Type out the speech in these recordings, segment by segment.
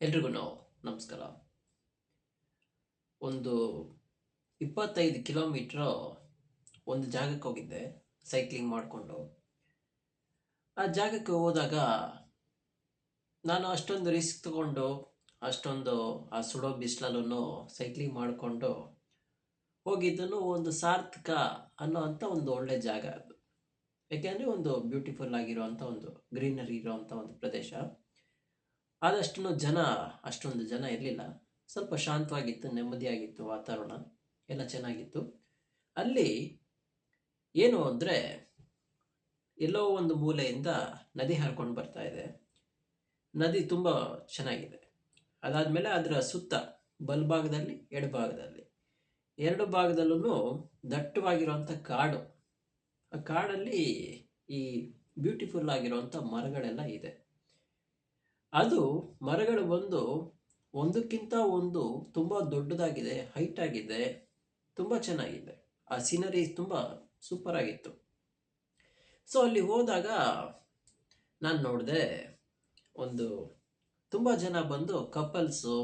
ಎಲ್ರಿಗೂ ನಮಸ್ಕಾರ. ಒಂದು 25 ಕಿಲೋಮೀಟ್ರ್ ಒಂದು ಜಾಗಕ್ಕೆ ಹೋಗಿದ್ದೆ ಸೈಕ್ಲಿಂಗ್ ಮಾಡಿಕೊಂಡು. ಆ ಜಾಗಕ್ಕೆ ಹೋದಾಗ ನಾನು ಅಷ್ಟೊಂದು ರಿಸ್ಕ್ ತಗೊಂಡು ಅಷ್ಟೊಂದು ಆ ಸುಡೋ ಬಿಸಿಲಲ್ಲೂ ಸೈಕ್ಲಿಂಗ್ ಮಾಡಿಕೊಂಡು ಹೋಗಿದ್ದನ್ನು ಒಂದು ಸಾರ್ಥಕ ಅನ್ನೋ ಅಂಥ ಒಂದು ಒಳ್ಳೆ ಜಾಗ ಅದು. ಯಾಕೆಂದರೆ ಒಂದು ಬ್ಯೂಟಿಫುಲ್ ಆಗಿರುವಂಥ ಒಂದು ಗ್ರೀನರಿ ಇರುವಂಥ ಒಂದು ಪ್ರದೇಶ. ಅಷ್ಟೊಂದು ಜನ ಇರಲಿಲ್ಲ. ಸ್ವಲ್ಪ ಶಾಂತವಾಗಿತ್ತು, ನೆಮ್ಮದಿಯಾಗಿತ್ತು, ವಾತಾವರಣ ಎಲ್ಲ ಚೆನ್ನಾಗಿತ್ತು. ಅಲ್ಲಿ ಏನು ಅಂದರೆ ಎಲ್ಲೋ ಒಂದು ಮೂಲೆಯಿಂದ ನದಿ ಹರ್ಕೊಂಡು ಬರ್ತಾ ಇದೆ. ನದಿ ತುಂಬ ಚೆನ್ನಾಗಿದೆ. ಅದಾದಮೇಲೆ ಅದರ ಸುತ್ತ ಬಲಭಾಗದಲ್ಲಿ ಎಡಭಾಗದಲ್ಲಿ ಎರಡು ಭಾಗದಲ್ಲೂ ದಟ್ಟವಾಗಿರುವಂಥ ಕಾಡು. ಆ ಕಾಡಲ್ಲಿ ಈ ಬ್ಯೂಟಿಫುಲ್ ಆಗಿರುವಂಥ ಮರಗಳೆಲ್ಲ ಇದೆ. ಅದು ಮರಗಳು ಬಂದು ಒಂದಕ್ಕಿಂತ ಒಂದು ತುಂಬ ದೊಡ್ಡದಾಗಿದೆ, ಹೈಟ್ ಆಗಿದೆ, ತುಂಬ ಚೆನ್ನಾಗಿದೆ. ಆ ಸೀನರಿ ತುಂಬ ಸೂಪರ್ ಆಗಿತ್ತು. ಸೊ ಅಲ್ಲಿ ಹೋದಾಗ ನಾನು ನೋಡಿದೆ, ಒಂದು ತುಂಬ ಜನ ಬಂದು ಕಪಲ್ಸು,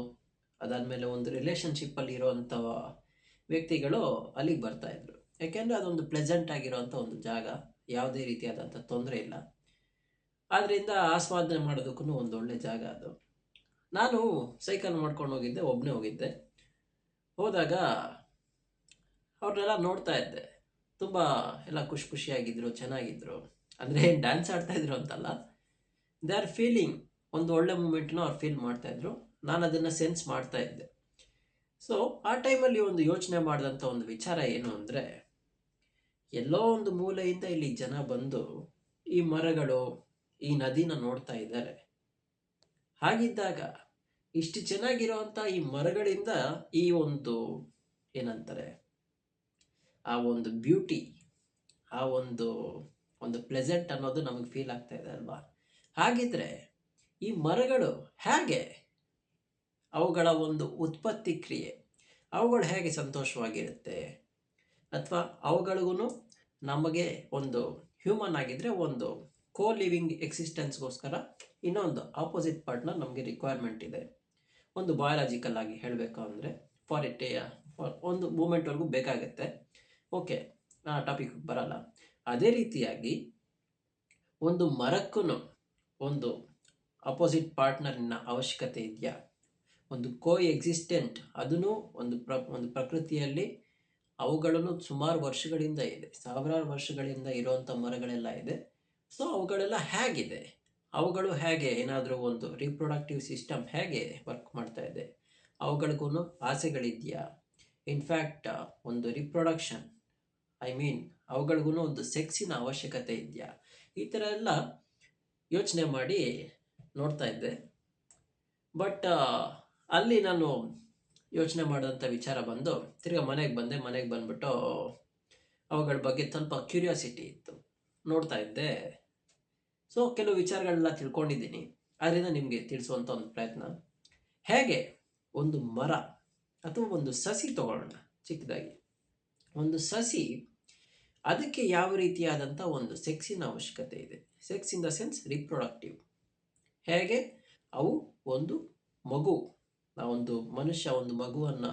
ಅದಾದಮೇಲೆ ಒಂದು ರಿಲೇಷನ್ಶಿಪ್ಪಲ್ಲಿ ಇರೋವಂಥ ವ್ಯಕ್ತಿಗಳು ಅಲ್ಲಿಗೆ ಬರ್ತಾಯಿದ್ರು. ಯಾಕೆಂದರೆ ಅದೊಂದು ಪ್ಲೆಸೆಂಟ್ ಆಗಿರೋವಂಥ ಒಂದು ಜಾಗ, ಯಾವುದೇ ರೀತಿಯಾದಂಥ ತೊಂದರೆ ಇಲ್ಲ. ಆದ್ದರಿಂದ ಆಸ್ವಾದನೆ ಮಾಡೋದಕ್ಕೂ ಒಂದು ಒಳ್ಳೆ ಜಾಗ ಅದು. ನಾನು ಸೈಕಲ್ ಮಾಡ್ಕೊಂಡು ಹೋಗಿದ್ದೆ, ಒಬ್ಬನೇ ಹೋಗಿದ್ದೆ. ಹೋದಾಗ ಅವ್ರನ್ನೆಲ್ಲ ನೋಡ್ತಾ ಇದ್ದೆ. ತುಂಬ ಎಲ್ಲ ಖುಷಿಯಾಗಿದ್ದರು, ಚೆನ್ನಾಗಿದ್ದರು. ಅಂದರೆ ಡ್ಯಾನ್ಸ್ ಆಡ್ತಾಯಿದ್ರು ಅಂತಲ್ಲ, ದೇ ಆರ್ ಫೀಲಿಂಗ್ ಒಂದು ಒಳ್ಳೆ ಮೂಮೆಂಟ್ನ ಅವ್ರು ಫೀಲ್ ಮಾಡ್ತಾಯಿದ್ರು. ನಾನು ಅದನ್ನು ಸೆನ್ಸ್ ಮಾಡ್ತಾ ಇದ್ದೆ. ಸೊ ಆ ಟೈಮಲ್ಲಿ ಒಂದು ಯೋಚನೆ ಮಾಡಿದಂಥ ಒಂದು ವಿಚಾರ ಏನು ಅಂದರೆ, ಎಲ್ಲೋ ಒಂದು ಮೂಲೆಯಿಂದ ಇಲ್ಲಿ ಜನ ಬಂದು ಈ ಮರಗಳು, ಈ ನದಿನ ನೋಡ್ತಾ ಇದ್ದಾರೆ. ಹಾಗಿದ್ದಾಗ ಇಷ್ಟು ಚೆನ್ನಾಗಿರೋವಂಥ ಈ ಮರಗಳಿಂದ ಈ ಒಂದು ಏನಂತಾರೆ, ಆ ಒಂದು ಬ್ಯೂಟಿ, ಆ ಒಂದು ಪ್ಲೆಸೆಂಟ್ ಅನ್ನೋದು ನಮಗೆ ಫೀಲ್ ಆಗ್ತಾ ಇದೆ ಅಲ್ವಾ? ಹಾಗಿದ್ರೆ ಈ ಮರಗಳು ಹೇಗೆ, ಅವುಗಳ ಒಂದು ಉತ್ಪತ್ತಿ ಕ್ರಿಯೆ, ಅವುಗಳು ಹೇಗೆ ಸಂತೋಷವಾಗಿರುತ್ತೆ, ಅಥವಾ ಅವುಗಳಿಗೂ ನಮಗೆ ಒಂದು ಹ್ಯೂಮನ್ ಆಗಿದ್ದರೆ ಒಂದು ಕೋ ಲಿವಿಂಗ್ ಎಕ್ಸಿಸ್ಟೆನ್ಸ್ಗೋಸ್ಕರ ಇನ್ನೊಂದು ಆಪೋಸಿಟ್ ಪಾರ್ಟ್ನರ್ ನಮಗೆ ರಿಕ್ವೈರ್ಮೆಂಟ್ ಇದೆ. ಒಂದು ಬಯಾಲಜಿಕಲ್ ಆಗಿ ಹೇಳಬೇಕು ಅಂದರೆ ಫಾರ್ ಒಂದು ಮೂಮೆಂಟ್ವರೆಗೂ ಬೇಕಾಗುತ್ತೆ. ಓಕೆ, ಆ ಟಾಪಿಕ್ ಬರಲ್ಲ. ಅದೇ ರೀತಿಯಾಗಿ ಒಂದು ಮರಕ್ಕೂ ಒಂದು ಅಪೋಸಿಟ್ ಪಾರ್ಟ್ನರ್ನ ಅವಶ್ಯಕತೆ ಇದೆಯಾ? ಒಂದು ಕೋ ಎಕ್ಸಿಸ್ಟೆಂಟ್, ಅದೂ ಒಂದು ಪ್ರಕೃತಿಯಲ್ಲಿ ಅವುಗಳನ್ನು ಸುಮಾರು ವರ್ಷಗಳಿಂದ ಇದೆ, ಸಾವಿರಾರು ವರ್ಷಗಳಿಂದ ಇರುವಂಥ ಮರಗಳೆಲ್ಲ ಇದೆ. ಸೊ ಅವುಗಳೆಲ್ಲ ಹೇಗಿದೆ, ಅವುಗಳು ಹೇಗೆ ಏನಾದರೂ ಒಂದು ರೀಪ್ರೊಡಕ್ಟಿವ್ ಸಿಸ್ಟಮ್ ಹೇಗೆ ವರ್ಕ್ ಮಾಡ್ತಾ ಇದೆ, ಅವುಗಳಿಗೂ ಆಸೆಗಳಿದೆಯಾ? ಇನ್ಫ್ಯಾಕ್ಟ್ ಒಂದು ರಿಪ್ರೊಡಕ್ಷನ್, ಅವುಗಳಿಗೂ ಒಂದು ಸೆಕ್ಸಿನ ಅವಶ್ಯಕತೆ ಇದೆಯಾ? ಈ ಥರ ಎಲ್ಲ ಯೋಚನೆ ಮಾಡಿ ನೋಡ್ತಾ ಇದ್ದೆ. ಬಟ್ ಅಲ್ಲಿ ನಾನು ಯೋಚನೆ ಮಾಡೋಂಥ ವಿಚಾರ ಬಂದು ತಿರ್ಗಾ ಮನೆಗೆ ಬಂದುಬಿಟ್ಟು ಅವುಗಳ ಬಗ್ಗೆ ಸ್ವಲ್ಪ ಕ್ಯೂರಿಯಾಸಿಟಿ ಇತ್ತು, ನೋಡ್ತಾ ಇದ್ದೆ. ಸೊ ಕೆಲವು ವಿಚಾರಗಳೆಲ್ಲ ತಿಳ್ಕೊಂಡಿದ್ದೀನಿ, ಅದರಿಂದ ನಿಮಗೆ ತಿಳಿಸುವಂಥ ಒಂದು ಪ್ರಯತ್ನ. ಹೇಗೆ ಒಂದು ಮರ ಅಥವಾ ಒಂದು ಸಸಿ ತಗೊಳ್ಳೋಣ, ಚಿಕ್ಕದಾಗಿ ಒಂದು ಸಸಿ, ಅದಕ್ಕೆ ಯಾವ ರೀತಿಯಾದಂಥ ಒಂದು ಸೆಕ್ಸಿನ ಅವಶ್ಯಕತೆ ಇದೆ. Sex in the sense reproductive. ಹೇಗೆ ಅವು ಒಂದು ಮಗು, ಒಂದು ಮನುಷ್ಯ ಒಂದು ಮಗುವನ್ನು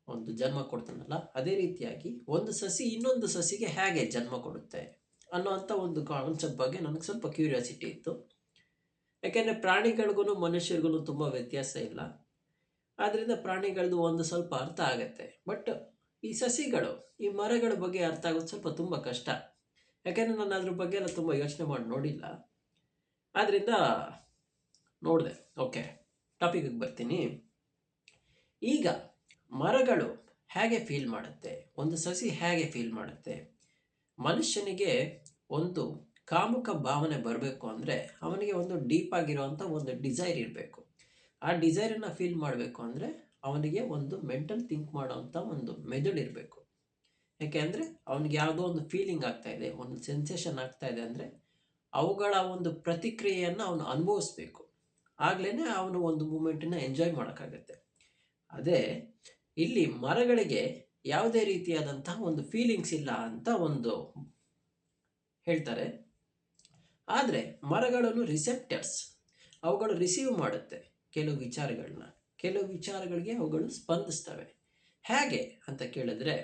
ಒಂದು ಜನ್ಮ ಕೊಡ್ತಾನಲ್ಲ, ಅದೇ ರೀತಿಯಾಗಿ ಒಂದು ಸಸಿ ಇನ್ನೊಂದು ಸಸಿಗೆ ಹೇಗೆ ಜನ್ಮ ಕೊಡುತ್ತೆ ಅನ್ನೋವಂಥ ಒಂದು ಕಾನ್ಸೆಪ್ಟ್ ಬಗ್ಗೆ ನನಗೆ ಸ್ವಲ್ಪ ಕ್ಯೂರಿಯಾಸಿಟಿ ಇತ್ತು. ಯಾಕೆಂದರೆ ಪ್ರಾಣಿಗಳಿಗೂ ಮನುಷ್ಯರಿಗೂ ತುಂಬ ವ್ಯತ್ಯಾಸ ಇಲ್ಲ. ಆದ್ದರಿಂದ ಪ್ರಾಣಿಗಳದ್ದು ಒಂದು ಸ್ವಲ್ಪ ಅರ್ಥ ಆಗುತ್ತೆ. ಬಟ್ ಈ ಸಸಿಗಳು, ಈ ಮರಗಳ ಬಗ್ಗೆ ಅರ್ಥ ಆಗೋದು ಸ್ವಲ್ಪ ತುಂಬ ಕಷ್ಟ. ಯಾಕೆಂದರೆ ನಾನು ಅದ್ರ ಬಗ್ಗೆ ಎಲ್ಲ ತುಂಬ ಯೋಚನೆ ಮಾಡಿ ನೋಡಿಲ್ಲ. ಆದ್ದರಿಂದ ನೋಡಿದೆ. ಓಕೆ, ಟಾಪಿಕ್ಗೆ ಬರ್ತೀನಿ. ಈಗ ಮರಗಳು ಹೇಗೆ ಫೀಲ್ ಮಾಡುತ್ತೆ, ಒಂದು ಸಸಿ ಹೇಗೆ ಫೀಲ್ ಮಾಡುತ್ತೆ? ಮನುಷ್ಯನಿಗೆ ಒಂದು ಕಾಮುಕ ಭಾವನೆ ಬರಬೇಕು ಅಂದರೆ ಅವನಿಗೆ ಒಂದು ಡೀಪ್ ಆಗಿರುವಂಥ ಒಂದು ಡಿಸೈರ್ ಇರಬೇಕು. ಆ ಡಿಸೈರನ್ನು ಫೀಲ್ ಮಾಡಬೇಕು ಅಂದರೆ ಅವನಿಗೆ ಒಂದು ಮೆಂಟಲ್ ಥಿಂಕ್ ಮಾಡೋವಂಥ ಒಂದು ಮೆದುಳು ಇರಬೇಕು. ಯಾಕೆಂದರೆ ಅವನಿಗೆ ಯಾವುದೋ ಒಂದು ಫೀಲಿಂಗ್ ಆಗ್ತಾ ಇದೆ, ಒಂದು ಸೆನ್ಸೇಷನ್ ಆಗ್ತಾ ಇದೆ ಅಂದರೆ ಅವುಗಳ ಒಂದು ಪ್ರತಿಕ್ರಿಯೆಯನ್ನು ಅವನು ಅನುಭವಿಸ್ಬೇಕು. ಆಗಲೇ ಅವನು ಒಂದು ಮೂಮೆಂಟನ್ನು ಎಂಜಾಯ್ ಮಾಡೋಕ್ಕಾಗತ್ತೆ. ಅದೇ ಇಲ್ಲಿ ಮರಗಳಿಗೆ ಯಾವುದೇ ರೀತಿಯಾದಂತಹ ಒಂದು ಫೀಲಿಂಗ್ಸ್ ಇಲ್ಲ ಅಂತ ಒಂದು ಹೇಳ್ತಾರೆ. ಆದರೆ ಮರಗಳನ್ನು ರಿಸೆಪ್ಟರ್ಸ್, ಅವುಗಳು ರಿಸೀವ್ ಮಾಡುತ್ತೆ. ಕೆಲವು ವಿಚಾರಗಳನ್ನ, ಕೆಲವು ವಿಚಾರಗಳಿಗೆ ಅವುಗಳು ಸ್ಪಂದಿಸ್ತವೆ. ಹೇಗೆ ಅಂತ ಕೇಳಿದ್ರೆ,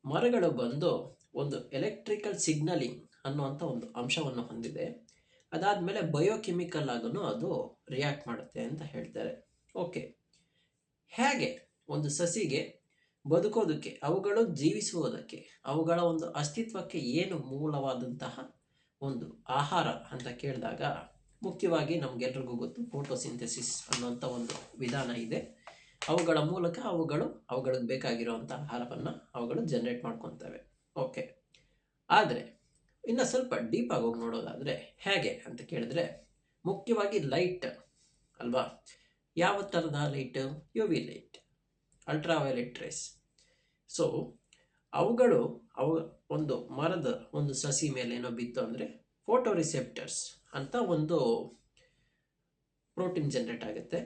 ಮರಗಳು ಬಂದು ಒಂದು ಎಲೆಕ್ಟ್ರಿಕಲ್ ಸಿಗ್ನಲಿಂಗ್ ಅನ್ನುವಂಥ ಒಂದು ಅಂಶವನ್ನು ಹೊಂದಿದೆ. ಅದಾದಮೇಲೆ ಬಯೋಕೆಮಿಕಲ್ ಆಗೂ ಅದು ರಿಯಾಕ್ಟ್ ಮಾಡುತ್ತೆ ಅಂತ ಹೇಳ್ತಾರೆ. ಓಕೆ, ಹೇಗೆ ಒಂದು ಸಸಿಗೆ ಬದುಕೋದಕ್ಕೆ, ಅವುಗಳು ಜೀವಿಸುವುದಕ್ಕೆ, ಅವುಗಳ ಒಂದು ಅಸ್ತಿತ್ವಕ್ಕೆ ಏನು ಮೂಲವಾದಂತಹ ಒಂದು ಆಹಾರ ಅಂತ ಕೇಳಿದಾಗ, ಮುಖ್ಯವಾಗಿ ನಮಗೆಲ್ರಿಗೂ ಗೊತ್ತು ಫೋಟೋಸಿಂಥೆಸಿಸ್ ಅನ್ನುವಂಥ ಒಂದು ವಿಧಾನ ಇದೆ. ಅವುಗಳ ಮೂಲಕ ಅವುಗಳಿಗೆ ಬೇಕಾಗಿರುವಂಥ ಆಹಾರವನ್ನು ಅವುಗಳು ಜನರೇಟ್ ಮಾಡ್ಕೊತವೆ. ಓಕೆ, ಆದರೆ ಇನ್ನು ಸ್ವಲ್ಪ ಡೀಪಾಗಿ ಹೋಗಿ ನೋಡೋದಾದರೆ ಹೇಗೆ ಅಂತ ಕೇಳಿದ್ರೆ, ಮುಖ್ಯವಾಗಿ ಲೈಟ್ ಅಲ್ವಾ? ಯಾವ ಥರದ light? U V light, ultraviolet rays. So ಅವು ಒಂದು ಮರದ ಒಂದು ಸಸಿ ಮೇಲೆ ಏನೋ ಬಿತ್ತು ಅಂದರೆ ಫೋಟೋ ರಿಸೆಪ್ಟರ್ಸ್ ಅಂತ ಒಂದು ಪ್ರೋಟೀನ್ ಜನರೇಟ್ ಆಗುತ್ತೆ.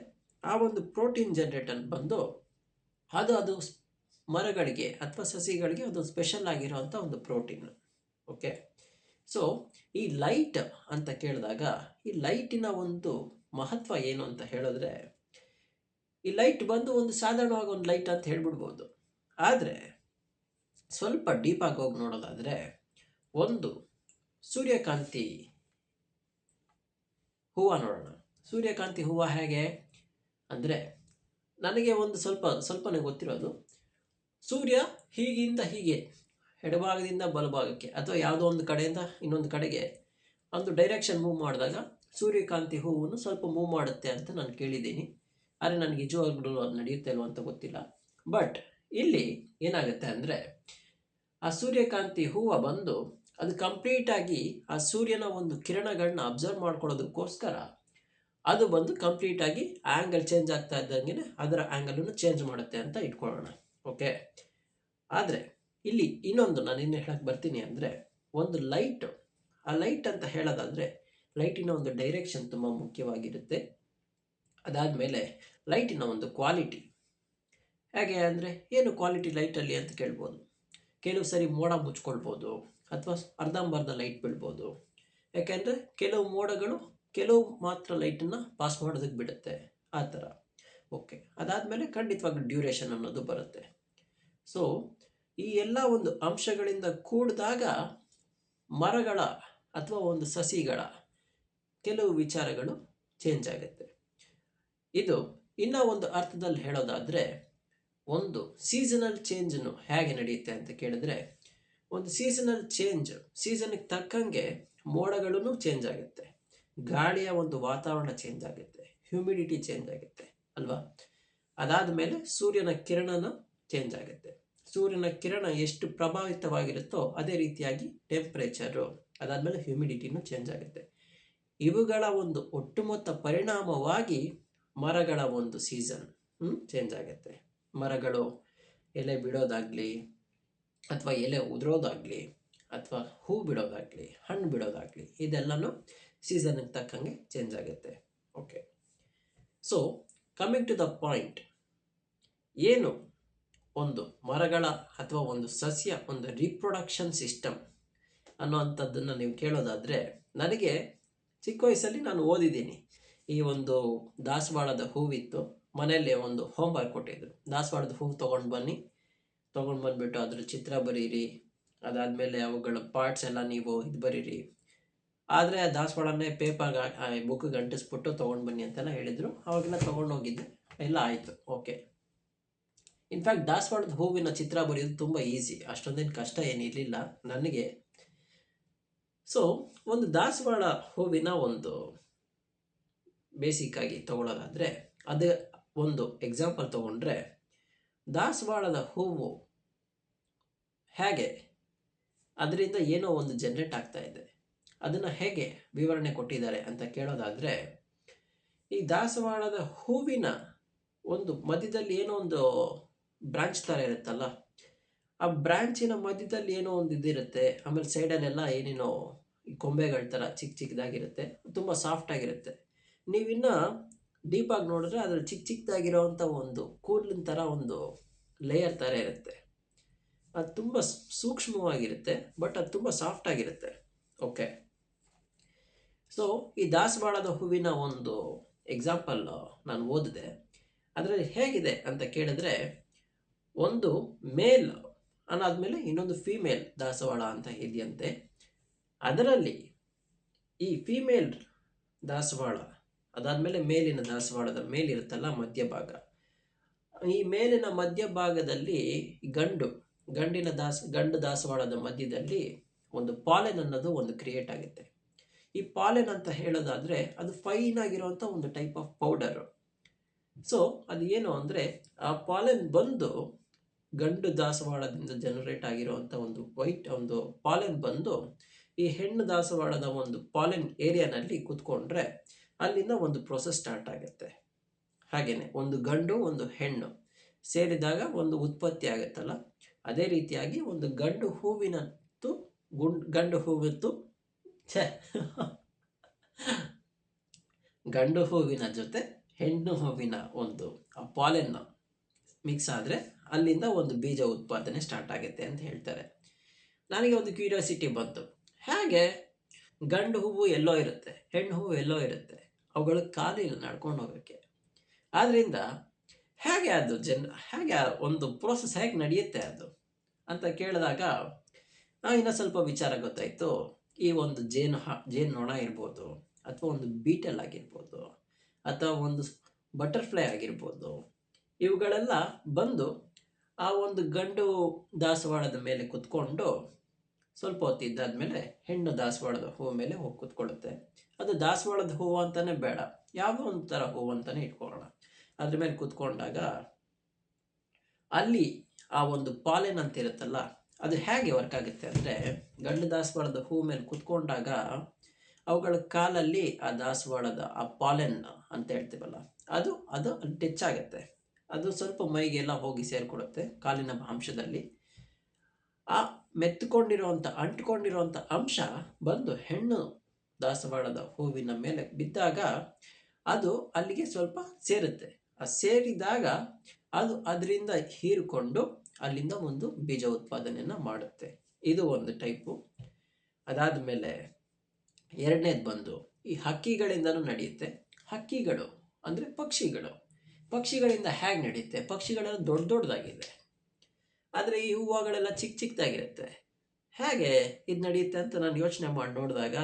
ಆ ಒಂದು ಪ್ರೋಟೀನ್ ಜನರೇಟರ್ ಬಂದು ಅದು ಮರಗಳಿಗೆ ಅಥವಾ ಸಸಿಗಳಿಗೆ ಅದು ಸ್ಪೆಷಲ್ ಆಗಿರೋವಂಥ ಒಂದು ಪ್ರೋಟೀನ್. ಓಕೆ, ಸೊ ಈ ಲೈಟ್ ಅಂತ ಕೇಳಿದಾಗ, ಈ ಲೈಟಿನ ಒಂದು ಮಹತ್ವ ಏನು ಅಂತ ಹೇಳಿದ್ರೆ, ಈ ಲೈಟ್ ಬಂದು ಒಂದು ಸಾಧಾರಣವಾಗಿ ಒಂದು ಲೈಟ್ ಅಂತ ಹೇಳ್ಬಿಡ್ಬೋದು. ಆದರೆ ಸ್ವಲ್ಪ ಡೀಪಾಗಿ ಹೋಗಿ ನೋಡೋದಾದರೆ, ಒಂದು ಸೂರ್ಯಕಾಂತಿ ಹೂವು ನೋಡೋಣ. ಸೂರ್ಯಕಾಂತಿ ಹೂವು ಹೇಗೆ ಅಂದರೆ, ನನಗೆ ಒಂದು ಸ್ವಲ್ಪನೇ ಗೊತ್ತಿರೋದು, ಸೂರ್ಯ ಹೀಗಿಂದ ಹೀಗೆ ಎಡಭಾಗದಿಂದ ಬಲಭಾಗಕ್ಕೆ ಅಥವಾ ಯಾವುದೋ ಒಂದು ಕಡೆಯಿಂದ ಇನ್ನೊಂದು ಕಡೆಗೆ ಒಂದು ಡೈರೆಕ್ಷನ್ ಮೂವ್ ಮಾಡಿದಾಗ ಸೂರ್ಯಕಾಂತಿ ಹೂವನ್ನು ಸ್ವಲ್ಪ ಮೂವ್ ಮಾಡುತ್ತೆ ಅಂತ ನಾನು ಕೇಳಿದ್ದೀನಿ. ಆದರೆ ನನಗೆ ನಿಜವಾಗ್ಲೂ ಅದು ನಡೆಯುತ್ತೆ ಇಲ್ವೋ ಅಂತ ಗೊತ್ತಿಲ್ಲ. ಬಟ್ ಇಲ್ಲಿ ಏನಾಗುತ್ತೆ ಅಂದರೆ, ಆ ಸೂರ್ಯಕಾಂತಿ ಹೂವು ಬಂದು ಅದು ಕಂಪ್ಲೀಟಾಗಿ ಆ ಸೂರ್ಯನ ಒಂದು ಕಿರಣಗಳನ್ನ ಅಬ್ಸರ್ವ್ ಮಾಡ್ಕೊಳ್ಳೋದಕ್ಕೋಸ್ಕರ ಅದು ಬಂದು ಕಂಪ್ಲೀಟಾಗಿ ಆ್ಯಂಗಲ್ ಚೇಂಜ್ ಆಗ್ತಾ ಇದ್ದಂಗೆ ಅದರ ಆ್ಯಂಗಲನ್ನು ಚೇಂಜ್ ಮಾಡುತ್ತೆ ಅಂತ ಇಟ್ಕೊಳ್ಳೋಣ. ಓಕೆ, ಆದರೆ ಇಲ್ಲಿ ಇನ್ನೊಂದು ನಾನು ಇನ್ನು ಹೇಳಕ್ಕೆ ಬರ್ತೀನಿ ಅಂದರೆ, ಒಂದು ಲೈಟ್, ಆ ಲೈಟ್ ಅಂತ ಹೇಳೋದಾದರೆ ಲೈಟಿನ ಒಂದು ಡೈರೆಕ್ಷನ್ ತುಂಬ ಮುಖ್ಯವಾಗಿರುತ್ತೆ. ಅದಾದಮೇಲೆ ಲೈಟಿನ ಒಂದು ಕ್ವಾಲಿಟಿ ಹೇಗೆ ಅಂದರೆ, ಏನು ಕ್ವಾಲಿಟಿ ಲೈಟಲ್ಲಿ ಅಂತ ಕೇಳ್ಬೋದು. ಕೆಲವು ಸರಿ ಮೋಡ ಮುಚ್ಕೊಳ್ಬೋದು ಅಥವಾ ಅರ್ಧಂಬರ್ಧ ಲೈಟ್ ಬೀಳ್ಬೋದು. ಯಾಕೆಂದರೆ ಕೆಲವು ಮೋಡಗಳು ಕೆಲವು ಮಾತ್ರ ಲೈಟನ್ನು ಪಾಸ್ ಮಾಡೋದಕ್ಕೆ ಬಿಡುತ್ತೆ, ಆ ಥರ. ಓಕೆ, ಅದಾದಮೇಲೆ ಖಂಡಿತವಾಗಿ ಡ್ಯೂರೇಷನ್ ಅನ್ನೋದು ಬರುತ್ತೆ. ಸೊ ಈ ಎಲ್ಲ ಒಂದು ಅಂಶಗಳಿಂದ ಕೂಡಿದಾಗ ಮರಗಳ ಅಥವಾ ಒಂದು ಸಸಿಗಳ ಕೆಲವು ವಿಚಾರಗಳು ಚೇಂಜ್ ಆಗುತ್ತೆ. ಇದು ಇನ್ನೂ ಒಂದು ಅರ್ಥದಲ್ಲಿ ಹೇಳೋದಾದರೆ, ಒಂದು ಸೀಸನಲ್ ಚೇಂಜನ್ನು ಹೇಗೆ ನಡೆಯುತ್ತೆ ಅಂತ ಕೇಳಿದ್ರೆ, ಒಂದು ಸೀಸನಲ್ ಚೇಂಜ್, ಸೀಸನ್ಗೆ ತಕ್ಕಂಗೆ ಮೋಡಗಳೂ ಚೇಂಜ್ ಆಗುತ್ತೆ, ಗಾಳಿಯ ಒಂದು ವಾತಾವರಣ ಚೇಂಜ್ ಆಗುತ್ತೆ, ಹ್ಯೂಮಿಡಿಟಿ ಚೇಂಜ್ ಆಗುತ್ತೆ ಅಲ್ವಾ? ಅದಾದ ಮೇಲೆ ಸೂರ್ಯನ ಕಿರಣನ ಚೇಂಜ್ ಆಗುತ್ತೆ. ಸೂರ್ಯನ ಕಿರಣ ಎಷ್ಟು ಪ್ರಭಾವಿತವಾಗಿರುತ್ತೋ ಅದೇ ರೀತಿಯಾಗಿ ಟೆಂಪ್ರೇಚರು, ಅದಾದಮೇಲೆ ಹ್ಯೂಮಿಡಿಟಿನೂ ಚೇಂಜ್ ಆಗುತ್ತೆ. ಇವುಗಳ ಒಂದು ಒಟ್ಟುಮೊತ್ತ ಪರಿಣಾಮವಾಗಿ ಮರಗಳ ಒಂದು ಸೀಸನ್ ಚೇಂಜ್ ಆಗುತ್ತೆ. ಮರಗಳು ಎಲೆ ಬಿಡೋದಾಗಲಿ ಅಥವಾ ಎಲೆ ಉದುರೋದಾಗಲಿ ಅಥವಾ ಹೂ ಬಿಡೋದಾಗಲಿ ಹಣ್ಣು ಬಿಡೋದಾಗಲಿ ಇದೆಲ್ಲನೂ ಸೀಸನ್ಗೆ ತಕ್ಕಂಗೆ ಚೇಂಜ್ ಆಗುತ್ತೆ. Okay, so coming to the point, ಏನು ಒಂದು ಮರಗಳ ಅಥವಾ ಒಂದು ಸಸ್ಯ ಒಂದು ರೀಪ್ರೊಡಕ್ಷನ್ ಸಿಸ್ಟಮ್ ಅನ್ನೋವಂಥದ್ದನ್ನು ನೀವು ಕೇಳೋದಾದರೆ, ನನಗೆ ಚಿಕ್ಕ ವಯಸ್ಸಲ್ಲಿ ನಾನು ಓದಿದ್ದೀನಿ. ಈ ಒಂದು ದಾಸವಾಳದ ಹೂವಿತ್ತು, ಮನೆಯಲ್ಲೇ ಒಂದು ಹೋಮ್ವರ್ಕ್ ಕೊಟ್ಟಿದ್ರು, ದಾಸವಾಳದ ಹೂವು ತೊಗೊಂಡು ಬಂದುಬಿಟ್ಟು ಅದ್ರ ಚಿತ್ರ ಬರೀರಿ, ಅದಾದಮೇಲೆ ಅವುಗಳ ಪಾರ್ಟ್ಸ್ ಎಲ್ಲ ನೀವು ಇದು ಬರೀರಿ. ಆದರೆ ಆ ದಾಸವಾಳನ್ನೇ ಪೇಪರ್ಗೆ ಬುಕ್ಗೆ ಅಂಟಿಸ್ಬಿಟ್ಟು ತೊಗೊಂಡು ಬನ್ನಿ ಅಂತೆಲ್ಲ ಹೇಳಿದರು. ಅವಾಗೆಲ್ಲ ತೊಗೊಂಡೋಗಿದ್ದೆ, ಎಲ್ಲ ಆಯಿತು. ಓಕೆ, ಇನ್ಫ್ಯಾಕ್ಟ್ ದಾಸವಾಳದ ಹೂವಿನ ಚಿತ್ರ ಬರೆಯೋದು ತುಂಬ ಈಸಿ, ಅಷ್ಟೊಂದೇನು ಕಷ್ಟ ಏನಿರಲಿಲ್ಲ ನನಗೆ. ಸೊ ಒಂದು ದಾಸವಾಳ ಹೂವಿನ ಒಂದು ಬೇಸಿಕ್ಕಾಗಿ ತಗೊಳ್ಳೋದಾದರೆ, ಅದು ಒಂದು ಎಕ್ಸಾಂಪಲ್ ತೊಗೊಂಡ್ರೆ, ದಾಸವಾಳದ ಹೂವು ಹೇಗೆ ಅದರಿಂದ ಏನೋ ಒಂದು ಜನರೇಟ್ ಆಗ್ತಾ ಇದೆ, ಅದನ್ನು ಹೇಗೆ ವಿವರಣೆ ಕೊಟ್ಟಿದ್ದಾರೆ ಅಂತ ಕೇಳೋದಾದರೆ, ಈ ದಾಸವಾಳದ ಹೂವಿನ ಒಂದು ಮಧ್ಯದಲ್ಲಿ ಏನೋ ಒಂದು ಬ್ರಾಂಚ್ ಥರ ಇರುತ್ತಲ್ಲ, ಆ ಬ್ರಾಂಚಿನ ಮಧ್ಯದಲ್ಲಿ ಏನೋ ಒಂದು ಇದಿರುತ್ತೆ. ಆಮೇಲೆ ಸೈಡಲ್ಲೆಲ್ಲ ಏನೇನೋ ಕೊಂಬೆಗಳ ಥರ ಚಿಕ್ಕದಾಗಿರುತ್ತೆ, ತುಂಬ ಸಾಫ್ಟಾಗಿರುತ್ತೆ. ನೀವಿನ್ನು ಡೀಪಾಗಿ ನೋಡಿದ್ರೆ ಅದರಲ್ಲಿ ಚಿಕ್ಕದಾಗಿರೋವಂಥ ಒಂದು ಕೂದಲಿನ ಥರ ಒಂದು ಲೇಯರ್ ಥರ ಇರುತ್ತೆ. ಅದು ತುಂಬ ಸೂಕ್ಷ್ಮವಾಗಿರುತ್ತೆ, ಬಟ್ ಅದು ತುಂಬ ಸಾಫ್ಟಾಗಿರುತ್ತೆ. ಓಕೆ, ಸೊ ಈ ದಾಸವಾಳದ ಹೂವಿನ ಒಂದು ಎಕ್ಸಾಂಪಲ್ ನಾನು ಓದಿದೆ. ಅದರಲ್ಲಿ ಹೇಗಿದೆ ಅಂತ ಕೇಳಿದ್ರೆ, ಒಂದು ಮೇಲ್ ಅದಾದಮೇಲೆ ಇನ್ನೊಂದು ಫೀಮೇಲ್ ದಾಸವಾಳ ಅಂತ ಇದೆಯಂತೆ. ಅದರಲ್ಲಿ ಈ ಫೀಮೇಲ್ ದಾಸವಾಳ ಅದಾದಮೇಲೆ ಮೇಲಿನ ದಾಸವಾಳದ ಮೇಲಿರುತ್ತಲ್ಲ ಮಧ್ಯಭಾಗ, ಈ ಮೇಲಿನ ಮಧ್ಯಭಾಗದಲ್ಲಿ ಗಂಡು ದಾಸವಾಳದ ಮಧ್ಯದಲ್ಲಿ ಒಂದು ಪಾಲೆನ್ ಅನ್ನೋದು ಒಂದು ಕ್ರಿಯೇಟ್ ಆಗುತ್ತೆ. ಈ ಪಾಲೆನ್ ಅಂತ ಹೇಳೋದಾದ್ರೆ ಅದು ಫೈನ್ ಆಗಿರುವಂಥ ಒಂದು ಟೈಪ್ ಆಫ್ ಪೌಡರು. ಸೊ ಅದು ಏನು ಅಂದರೆ, ಆ ಪಾಲೆನ್ ಬಂದು ಗಂಡು ದಾಸವಾಳದಿಂದ ಜನರೇಟ್ ಆಗಿರುವಂಥ ಒಂದು ಪಾಲೆನ್ ಬಂದು ಈ ಹೆಣ್ಣು ದಾಸವಾಳದ ಒಂದು ಪಾಲೆನ್ ಏರಿಯಾನಲ್ಲಿ ಕೂತ್ಕೊಂಡ್ರೆ ಅಲ್ಲಿಂದ ಒಂದು ಪ್ರೊಸೆಸ್ ಸ್ಟಾರ್ಟ್ ಆಗುತ್ತೆ. ಹಾಗೇನೆ ಒಂದು ಗಂಡು ಒಂದು ಹೆಣ್ಣು ಸೇರಿದಾಗ ಒಂದು ಉತ್ಪತ್ತಿ ಆಗುತ್ತಲ್ಲ, ಅದೇ ರೀತಿಯಾಗಿ ಒಂದು ಗಂಡು ಹೂವಿನ ಜೊತೆ ಹೆಣ್ಣು ಹೂವಿನ ಒಂದು ಪಾಲೆನ್ ಮಿಕ್ಸ್ ಆದರೆ ಅಲ್ಲಿಂದ ಒಂದು ಬೀಜ ಉತ್ಪಾದನೆ ಸ್ಟಾರ್ಟ್ ಆಗುತ್ತೆ ಅಂತ ಹೇಳ್ತಾರೆ. ನನಗೆ ಒಂದು ಕ್ಯೂರಿಯಾಸಿಟಿ ಬಂತು, ಹೇಗೆ ಗಂಡು ಹೂವು ಎಲ್ಲೋ ಇರುತ್ತೆ, ಹೆಣ್ಣು ಹೂವು ಎಲ್ಲೋ ಇರುತ್ತೆ, ಅವುಗಳ ಕಾಲಿಲ್ಲ ನಡ್ಕೊಂಡು ಹೋಗೋಕ್ಕೆ. ಆದ್ದರಿಂದ ಹೇಗೆ ಒಂದು ಪ್ರೋಸೆಸ್ ಹೇಗೆ ನಡೆಯುತ್ತೆ ಅದು ಅಂತ ಕೇಳಿದಾಗ ಇನ್ನೂ ಸ್ವಲ್ಪ ವಿಚಾರ ಗೊತ್ತಾಯಿತು. ಈ ಒಂದು ಜೇನು ನೊಣ ಇರ್ಬೋದು, ಅಥವಾ ಒಂದು ಬೀಟಲ್ ಆಗಿರ್ಬೋದು, ಅಥವಾ ಒಂದು ಬಟರ್ಫ್ಲೈ ಆಗಿರ್ಬೋದು, ಇವುಗಳೆಲ್ಲ ಬಂದು ಆ ಒಂದು ಗಂಡು ದಾಸವಾಳದ ಮೇಲೆ ಕುತ್ಕೊಂಡು ಸ್ವಲ್ಪ ಹೊತ್ತಿದ್ದಾದ್ಮೇಲೆ ಹೆಣ್ಣು ದಾಸವಾಳದ ಹೂವು ಮೇಲೆ ಹೋಗಿ ಕೂತ್ಕೊಳ್ಳುತ್ತೆ. ಅದು ದಾಸವಾಳದ ಹೂವು ಅಂತಾನೆ ಬೇಡ, ಯಾವುದೋ ಒಂದು ಥರ ಹೂವು ಅಂತಾನೆ ಇಟ್ಕೊಳ್ಳೋಣ. ಅದ್ರ ಮೇಲೆ ಕೂತ್ಕೊಂಡಾಗ ಅಲ್ಲಿ ಆ ಒಂದು ಪಾಲೆನ್ ಅಂತ ಇರುತ್ತಲ್ಲ, ಅದು ಹೇಗೆ ವರ್ಕ್ ಆಗುತ್ತೆ ಅಂದರೆ, ಗಂಡು ದಾಸವಾಳದ ಹೂವು ಮೇಲೆ ಕೂತ್ಕೊಂಡಾಗ ಅವುಗಳ ಕಾಲಲ್ಲಿ ಆ ದಾಸವಾಳದ ಆ ಪಾಲೆನ್ ಅಂತ ಹೇಳ್ತೀವಲ್ಲ, ಅದು ಅಲ್ಲಿ ಟಚ್ ಆಗುತ್ತೆ. ಅದು ಸ್ವಲ್ಪ ಮೈಗೆಲ್ಲ ಹೋಗಿ ಸೇರಿಕೊಳ್ಳುತ್ತೆ ಕಾಲಿನ ಅಂಶದಲ್ಲಿ. ಆ ಅಂಟ್ಕೊಂಡಿರುವಂಥ ಅಂಶ ಬಂದು ಹೆಣ್ಣು ದಾಸವಾಳದ ಹೂವಿನ ಮೇಲೆ ಬಿದ್ದಾಗ ಅದು ಅಲ್ಲಿಗೆ ಸ್ವಲ್ಪ ಸೇರುತ್ತೆ. ಆ ಸೇರಿದಾಗ ಅದು ಅದರಿಂದ ಹೀರಿಕೊಂಡು ಅಲ್ಲಿಂದ ಒಂದು ಬೀಜ ಉತ್ಪಾದನೆಯನ್ನು ಮಾಡುತ್ತೆ. ಇದು ಒಂದು ಟೈಪು. ಅದಾದ ಮೇಲೆ ಎರಡನೇದು ಬಂದು ಈ ಹಕ್ಕಿಗಳಿಂದನೂ ನಡೆಯುತ್ತೆ. ಹಕ್ಕಿಗಳು ಅಂದರೆ ಪಕ್ಷಿಗಳಿಂದ ಹೇಗೆ ನಡೆಯುತ್ತೆ? ಪಕ್ಷಿಗಳೆಲ್ಲ ದೊಡ್ಡದಾಗಿದೆ, ಆದರೆ ಈ ಹೂವುಗಳೆಲ್ಲ ಚಿಕ್ಕದಾಗಿರುತ್ತೆ. ಹೇಗೆ ಇದು ನಡೆಯುತ್ತೆ ಅಂತ ನಾನು ಯೋಚನೆ ಮಾಡಿ ನೋಡಿದಾಗ,